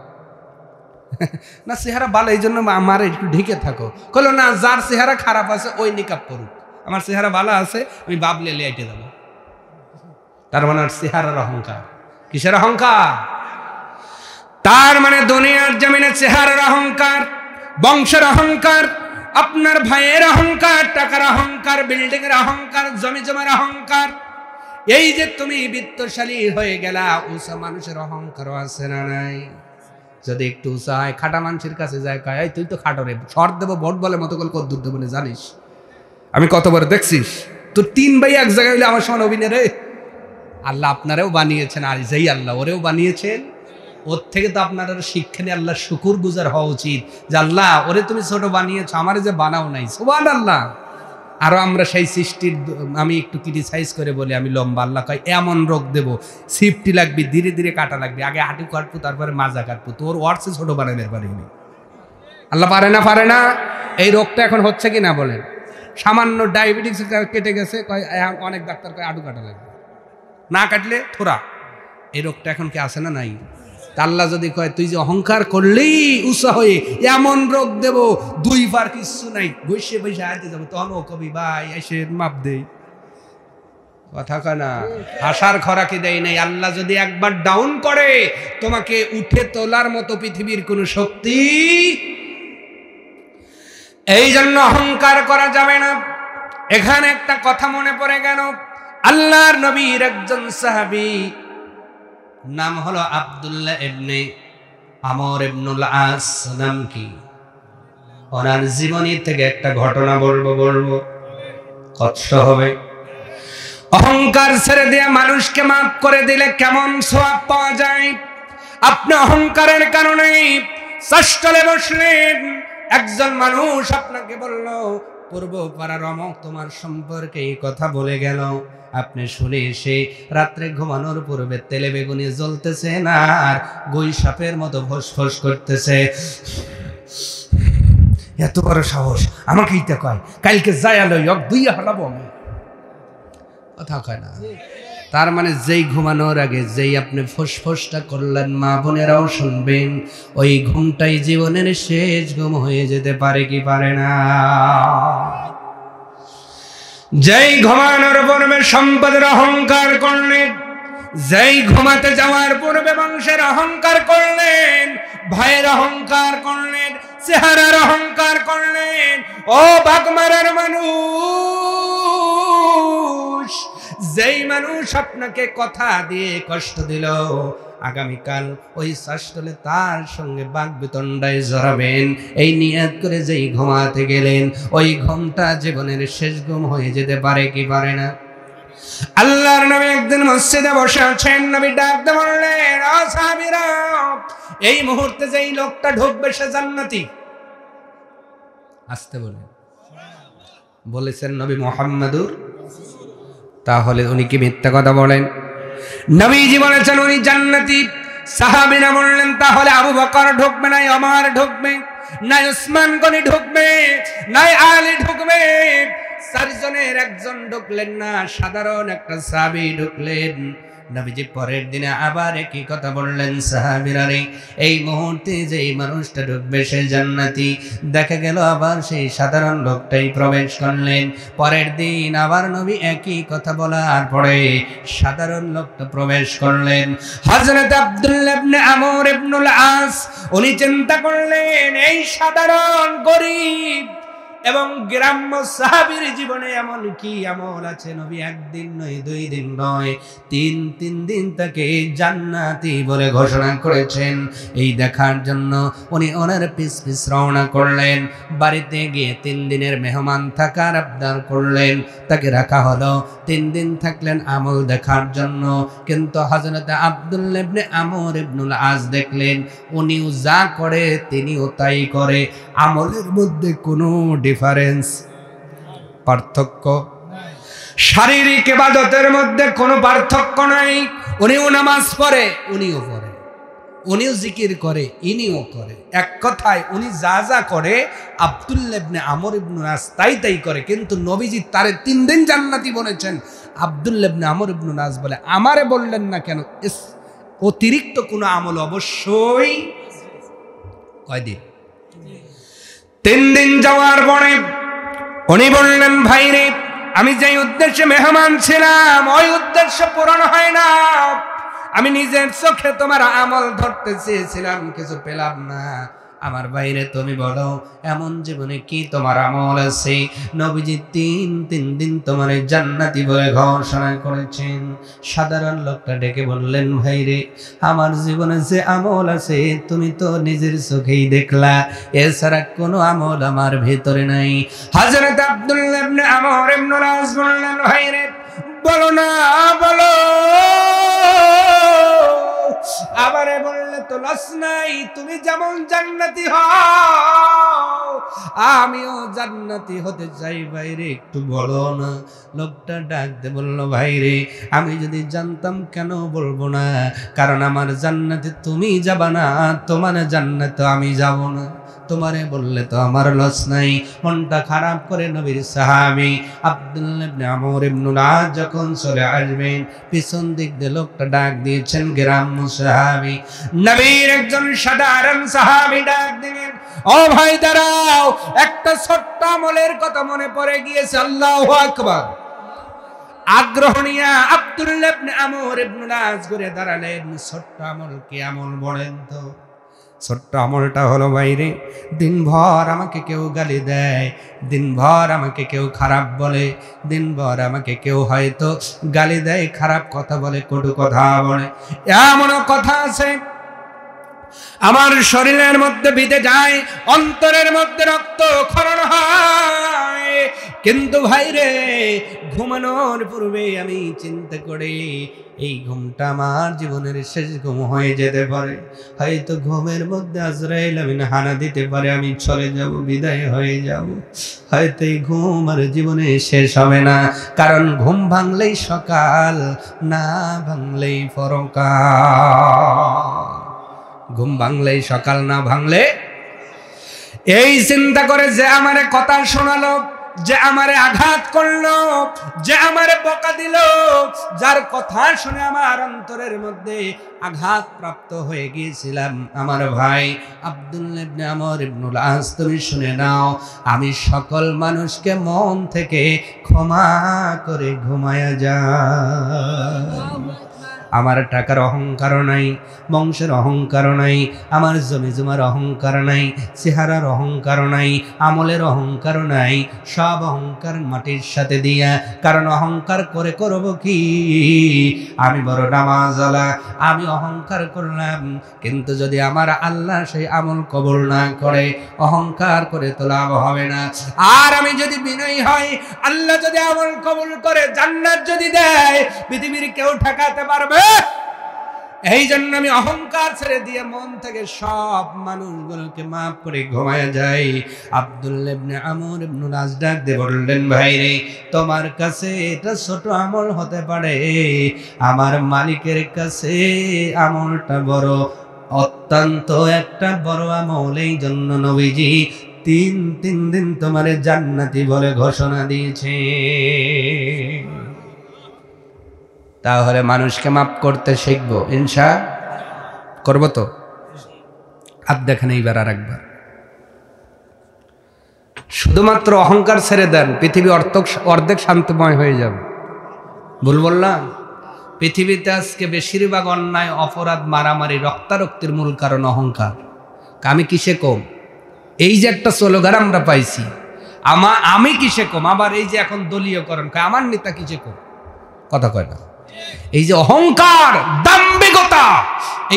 না চেহারা ভালো এই জন্য আমার একটু ঢেকে থাকো। কলো না, যার চেহারা খারাপ আছে ওই নিকাব করুক, আমার চেহারা ভালো আছে আমি বাবলে লিয়াইতে যাবো। তার মানে চেহারার অহংকার। কিসের অহংকার? তার মানে দুনিয়ার জমিনে চেহারার অহংকার, বংশের অহংকার, আপনার ভাইয়ের অহংকার, টাকার অহংকার, বিল্ডিং এর অহংকার, জমি জমার অহংকার। এই যে তুমি বিত্তশালী হয়ে গেলা, উঁচা মানুষের অহংকারও আছে না নাই? যদি একটু উঁচা হয়, খাটা মানুষের কাছে যায়, কয় তুই তো খাটো রে, শর্ট দেবো ভোট বলে মতো করে কদ্দুর দেবো না, জানিস আমি কতবার দেখছিস, তোর 3 ভাই এক জায়গায় হইলে আমার সমান অভিনয় রে। আল্লাহ আপনারাও বানিয়েছেন, আর যেই আল্লাহ ওরেও বানিয়েছেন, ওর থেকে তো আপনার শিক্ষা নিয়ে আল্লাহ শুকুর গুজার হওয়া উচিত, যে আল্লাহ ওরে তুমি ছোট বানিয়েছ, আমারে যে বানাও নাই, সুবহানাল্লাহ। আরো আমরা সেই সৃষ্টির, আমি একটু ক্রিটিসাইজ করে বলি আমি লম্বা, আল্লাহ কয় এমন রোগ দেবো, সিফটি লাগবে, ধীরে ধীরে কাটা লাগবে, আগে হাঁটু কাটবো তারপরে মাজা কাটবো, তোর ওয়ার্ডসে ছোট বানানোর পারিনি। আল্লাহ পারে না? পারে না? এই রোগটা এখন হচ্ছে কি না বলেন? সামান্য ডায়াবেটিস কেটে গেছে, কয় অনেক ডাক্তার কয় আটু কাটা লাগবে, না কাটলে থোড়া। এই রোগটা এখন কি আছে না নাই? আল্লাহ যদি কয় তুই যে অহংকার করলেই উৎসাহ হয়ে এমন রোগ দেব, 2 বার কিছু নাই, বসে বসে আইতে যাবো, তখন ও কবি ভাই এসে মাপ দেই, কথা কানা, হাসার খরাকে দেয় নাই। আল্লাহ যদি একবার ডাউন করে, তোমাকে উঠে তোলার মতো পৃথিবীর কোন শক্তি। এই জন্য অহংকার করা যাবে না। এখানে একটা কথা মনে পড়ে গেল, আল্লাহর নবীর একজন সাহাবী, নাম হলো আব্দুল্লাহ ইবনে আমর ইবনুল আস। নাম কি? ওনার জীবনী থেকে একটা ঘটনা বলবো, কষ্ট হবে। অহংকার ছেড়ে দিয়ে মানুষকে মাফ করে দিলে কেমন সওয়াব পাওয়া যায়। আপনি অহংকারের কারণে ষষ্ঠলে বসলেন, একজন মানুষ আপনাকে বলল পূর্ব পাড়ার অমুক তোমার সম্পর্কে এই কথা বলে গেল, আপনি শুনে এসে রাত্রে ঘুমানোর পূর্বে তেলে বেগুনি জ্বলতেছে না আর গই সাপের মতো ফসফস করতেছে। এত বড় সাহস আমাকেই তো কয়, কালকে যায় লই দুই হালাবো আমি, কথা কয় না। তার মানে যেই ঘুমানোর আগে যেই আপনি ফুসফুসটা করলেন, মা বোনেরাও শুনবেন, ওই ঘুমটাই জীবনের শেষ ঘুম হয়ে যেতে পারে কি পারে না। যেই ঘুমানোর পূর্বে সম্পদের অহংকার করলেন, যেই ঘুমাতে যাওয়ার পূর্বে বংশের অহংকার করলেন, ভাইয়ের অহংকার করলেন, চেহারার অহংকার করলেন, ও বাগমারার মানুষ, যেই মানুষ আপনাকে কথা দিয়ে কষ্ট দিল, আগামীকাল ওই শাসলে তার সঙ্গে বাগবিতণ্ডায় জড়াবেন, এই নিয়ত করে যেই ঘুমাতে গেলেন, ওই ঘুমটা জীবনের শেষ ঘুম হয়ে যেতে পারে কি পারে না। আল্লাহর নবী একদিন মসজিদে বসে আছেন, নবী ডাক দিয়ে বললেন, ও সাহাবীরা, এই মুহূর্তে যেই লোকটা ঢুকবে সে জান্নাতি। আসতে বলেছেন নবী মুহাম্মাদুর, তাহলে উনি কি মিথ্যা কথা বলেন? নবীজি বলেছেন উনি জান্নাতি। সাহাবীরা বললেন, তাহলে আবু বকর ঢুকবে, নাই ওমর ঢুকবে, নাই উসমান গনি ঢুকবে, নাই আলী ঢুকবে। চারজনের একজন ঢুকলেন না, সাধারণ একটা সাহাবী ঢুকলেন। নবীজি পরের দিনে আবার একই কথা বললেন, সাহাবীরা রে, এই মুহূর্তে যেই মানুষটা ঢুকবে সে জান্নাতি। দেখা গেল আবার সেই সাধারণ লোকটাই প্রবেশ করলেন। পরের দিন আবার নবী একই কথা বলার পরে সাধারণ লোকটা প্রবেশ করলেন। হযরত আব্দুল্লাহ ইবনে আমর ইবনুল আস উনি চিন্তা করলেন, এই সাধারণ গরীব এবং গ্রাম্য সাহাবীর জীবনে এমন কি আমল আছে, নবী একদিন নয়, 2 দিন নয়, 3 দিন তাকে জান্নাতি বলে ঘোষণা করেছেন। এই দেখার জন্য উনি ওনার পিছ রওনা করলেন। বাড়িতে গিয়ে 3 দিনের মেহমান থাকার আবদার করলেন, তাকে রাখা হলো। 3 দিন থাকলেন আমল দেখার জন্য। কিন্তু হযরত আব্দুল্লাহ ইবনে আমর ইবনুল আস দেখলেন উনিও যা করে তিনিও তাই করে, আমলের মধ্যে কোনো ডিফারেন্স, পার্থক্য, শারীরিক ইবাদতের মধ্যে কোনো পার্থক্য নাই। উনিও নামাজ পড়ে, উনিও পড়ে, উনিও জিকির করে, ইনিও করে। এক কথায় উনি যা যা করে আব্দুল্লাহ ইবনে আমর ইবনুল আস তাই করে। কিন্তু নবীজি তারে 3 দিন জান্নাতি বলেছেন। আব্দুল্লাহ ইবনে আমর ইবনুল আস বলে, আমারে বললেন না কেন? অতিরিক্ত কোনো আমল অবশ্যই। কয়দিন? 3 দিন যাওয়ার পরে উনি বললেন, ভাই রে, আমি যেই উদ্দেশ্যে মেহমান ছিলাম ওই উদ্দেশ্য পূরণ হয় না। আমি নিজের চোখে তোমার আমল ধরতে চেয়েছিলাম, কিছু পেলাম না। আমার বাইরে তুমি বলো, এমন জীবনে কি তোমার আমল আছে? নবীজি 3 দিন তোমার জান্নাতি বলে ঘোষণা করেছেন। সাধারণ লোকটা ডেকে বললেন, ভাই রে, আমার জীবনে যে আমল আছে তুমি তো নিজের চোখেই দেখলা, এছাড়া কোনো আমল আমার ভেতরে নাই। হযরত আব্দুল্লাহ ইবনে আমর ইবনুল আস বললেন, ভাই রে, বলো না, বলো। আবারে বললে তো লস নাই, তুমি যেমন জান্নাতি হও আমিও জান্নাতি হতে চাই, ভাইরে একটু বলো না। লোকটা ডাক দিয়ে বলল, ভাইরে, আমি যদি জানতাম কেন বলবো না, কারণ আমার জান্নাতে তুমি যাবা না, তোমার জান্নাতে আমি যাব না। তোমারে বললে তো আমার লস নাই। মনটা খারাপ করে নবীর সাহাবী আব্দুল্লাহ ইবনে আমর ইবনুল আস যখন চলে আসবেন, পিছন দিক দিয়ে লোকটা ডাক দিয়েছেন গ্রাম্য সাহাবী। নবীর একজন সাধারণ সাহাবী ডাক দিলেন, ও ভাই দাঁড়াও, একটা ছোট্ট আমলের কথা মনে পড়ে গিয়েছে। আল্লাহু আকবার। আগ্রহ নিয়ে আব্দুল্লাহ ইবনে আমর ইবনুল আস ঘুরে দাঁড়ালেন। ছোট্ট আমল কি আমল বলেন তো? ছোট্ট আমলটা হলো, বাইরে দিনভর আমাকে কেউ গালি দেয়, দিনভর আমাকে কেউ খারাপ বলে, দিনভর আমাকে কেউ হয়তো গালি দেয়, খারাপ কথা বলে, কটু কথা বলে। এমন কথা আছে আমার শরীরের মধ্যে বিঁধে যায়, অন্তরের মধ্যে রক্ত ক্ষরণ হয়। কিন্তু ভাইরে, ঘুমানোর পূর্বে আমি চিন্তা করি এই ঘুমটা আমার জীবনের শেষ ঘুম হয়ে যেতে পারে। হয়তো ঘুমের মধ্যে আজরাইল আমিন হানা দিতে পারে, আমি চলে যাব, বিদায় হয়ে যাব। হয়তো এই ঘুম আর জীবনে শেষ হবে না, কারণ ঘুম ভাঙলেই সকাল, না ভাঙলেই পরকাল। ঘুম ভাঙলেই সকাল, না ভাঙলে। এই চিন্তা করে যে আমারে কথা শোনালো, যে আমারে আঘাত করলো, যে আমারে বকা দিল, যার কথা শুনে আমার অন্তরের মধ্যে আঘাত প্রাপ্ত হয়ে গিয়েছিলাম, আমার ভাই আব্দুল্লাহ ইবনে আমর ইবনুল আস, তুমি শুনে নাও, আমি সকল মানুষকে মন থেকে ক্ষমা করে ঘুমায়া যাই। আমার টাকার অহংকার নাই, বংশের অহংকার নাই, আমার জমি জমার অহংকার নাই, চেহারার অহংকার নাই, আমলের অহংকার নাই, সব অহংকার মাটির সাথে দিয়া। কারণ অহংকার করে করব কি? আমি বড় নামাজওয়ালা, আমি অহংকার করলাম, কিন্তু যদি আমার আল্লাহ সেই আমল কবুল না করে, অহংকার করে তো লাভ হবে না। আর আমি যদি বিনয়ী হই, আল্লাহ যদি আমল কবুল করে, জান্নাত যদি দেয়, পৃথিবীর কেউ ঠেকাতে পারবে? এই জন্য আমি অহংকার ছেড়ে দিয়ে মন থেকে সব মানুষগুলোকে মাফ করে ঘুমায়া যাই। আব্দুল্লাহ ইবনে আমর ইবনুল আস ডাক দিয়ে বললেন, ভাই রে, তোমার কাছে এটা ছোট আমল হতে পারে, আমার মালিকের কাছে আমলটা বড়, অত্যন্ত একটা বড় আমল। এই জন্য নবীজি তিন দিন তোমারে জান্নাতি বলে ঘোষণা দিয়েছে। তাহলে মানুষকে মাফ করতে শিখবো, করবো তো। হাত দেখেন এইবার আর একবার। শুধুমাত্র অহংকার ছেড়ে দেন, পৃথিবী অর্ধেক শান্তময় হয়ে যাবে। ভুল বললাম? পৃথিবীতে আজকে বেশিরভাগ অন্যায়, অপরাধ, মারামারি, রক্তারক্তির মূল কারণ অহংকার। আমি কিসে কম? এই যে একটা স্লোগান আমরা পাইছি, আমি কিসে কম, আবার এই যে এখন দলীয়করণ, আমার নেতা কিসে কম, কথা কয় না। এই যে অহংকার, দাম্ভিকতা,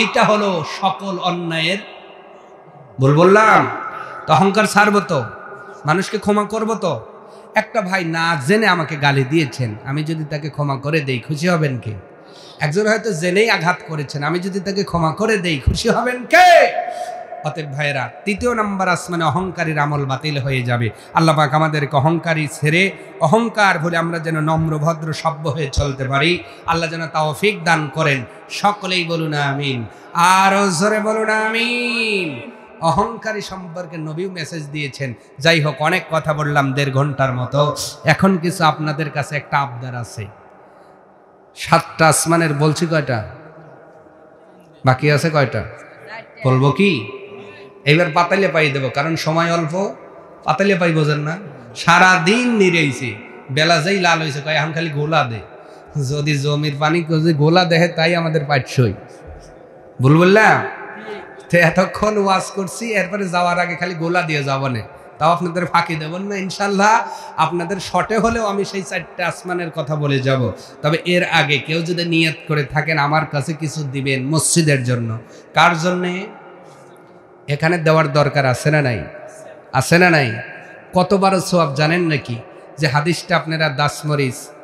এইটা হলো সকল অন্যায়ের। ভুল বললাম তো? অহংকার ছাড়বো তো, মানুষকে ক্ষমা করবো তো। একটা ভাই না জেনে আমাকে গালি দিয়েছেন, আমি যদি তাকে ক্ষমা করে দেই, খুশি হবেন কে? একজন হয়তো জেনেই আঘাত করেছেন, আমি যদি তাকে ক্ষমা করে দেই, খুশি হবেন কে? অতএব ভাইরা, তৃতীয় নাম্বার আসমানে অহংকারীর আমল বাতিল হয়ে যাবে। আল্লাহ পাক আমাদেরকে অহংকারী ছেড়ে, অহংকার ভুলে আমরা যেন নম্র ভদ্র সভ্য হয়ে চলতে পারি। আল্লাহ যেন তৌফিক দান করেন। সকলেই বলুন আমিন, আর জোরে বলুন আমিন। অহংকারী সম্পর্কে নবীও মেসেজ দিয়েছেন। যাই হোক, অনেক কথা বললাম 1.5 ঘন্টার মতো। এখন কিছু আপনাদের কাছে একটা আবদার আছে। 7টা আসমানের বলছি, কয়টা বাকি আছে? কয়টা বলবো কি? এইবার পাতালে পাই দেবো, কারণ সময় অল্প। পাতালে পাই বোঝেন না? সারাদিন নিরেইছে, বেলা যেই লাল হয়েছে কয় এখন খালি গোলা দে। যদি জমির পানি গোলা দেহে, তাই আমাদের পাঠসই। ভুল বললাম? এতক্ষণ ওয়াজ করছি, এরপরে যাওয়ার আগে খালি গোলা দিয়ে যাবো না, তাও আপনাদের ফাঁকি দেবেন না ইনশাল্লাহ। আপনাদের শর্টে হলেও আমি সেই 4টে আসমানের কথা বলে যাব। তবে এর আগে কেউ যদি নিয়ত করে থাকেন আমার কাছে কিছু দিবেন মসজিদের জন্য, কার জন্যে? এখানে দেওয়ার দরকার আছে না নাই? আছে না নাই? কত বড় সওয়াব জানেন নাকি? যে হাদিসটা আপনারা দাসমরিচ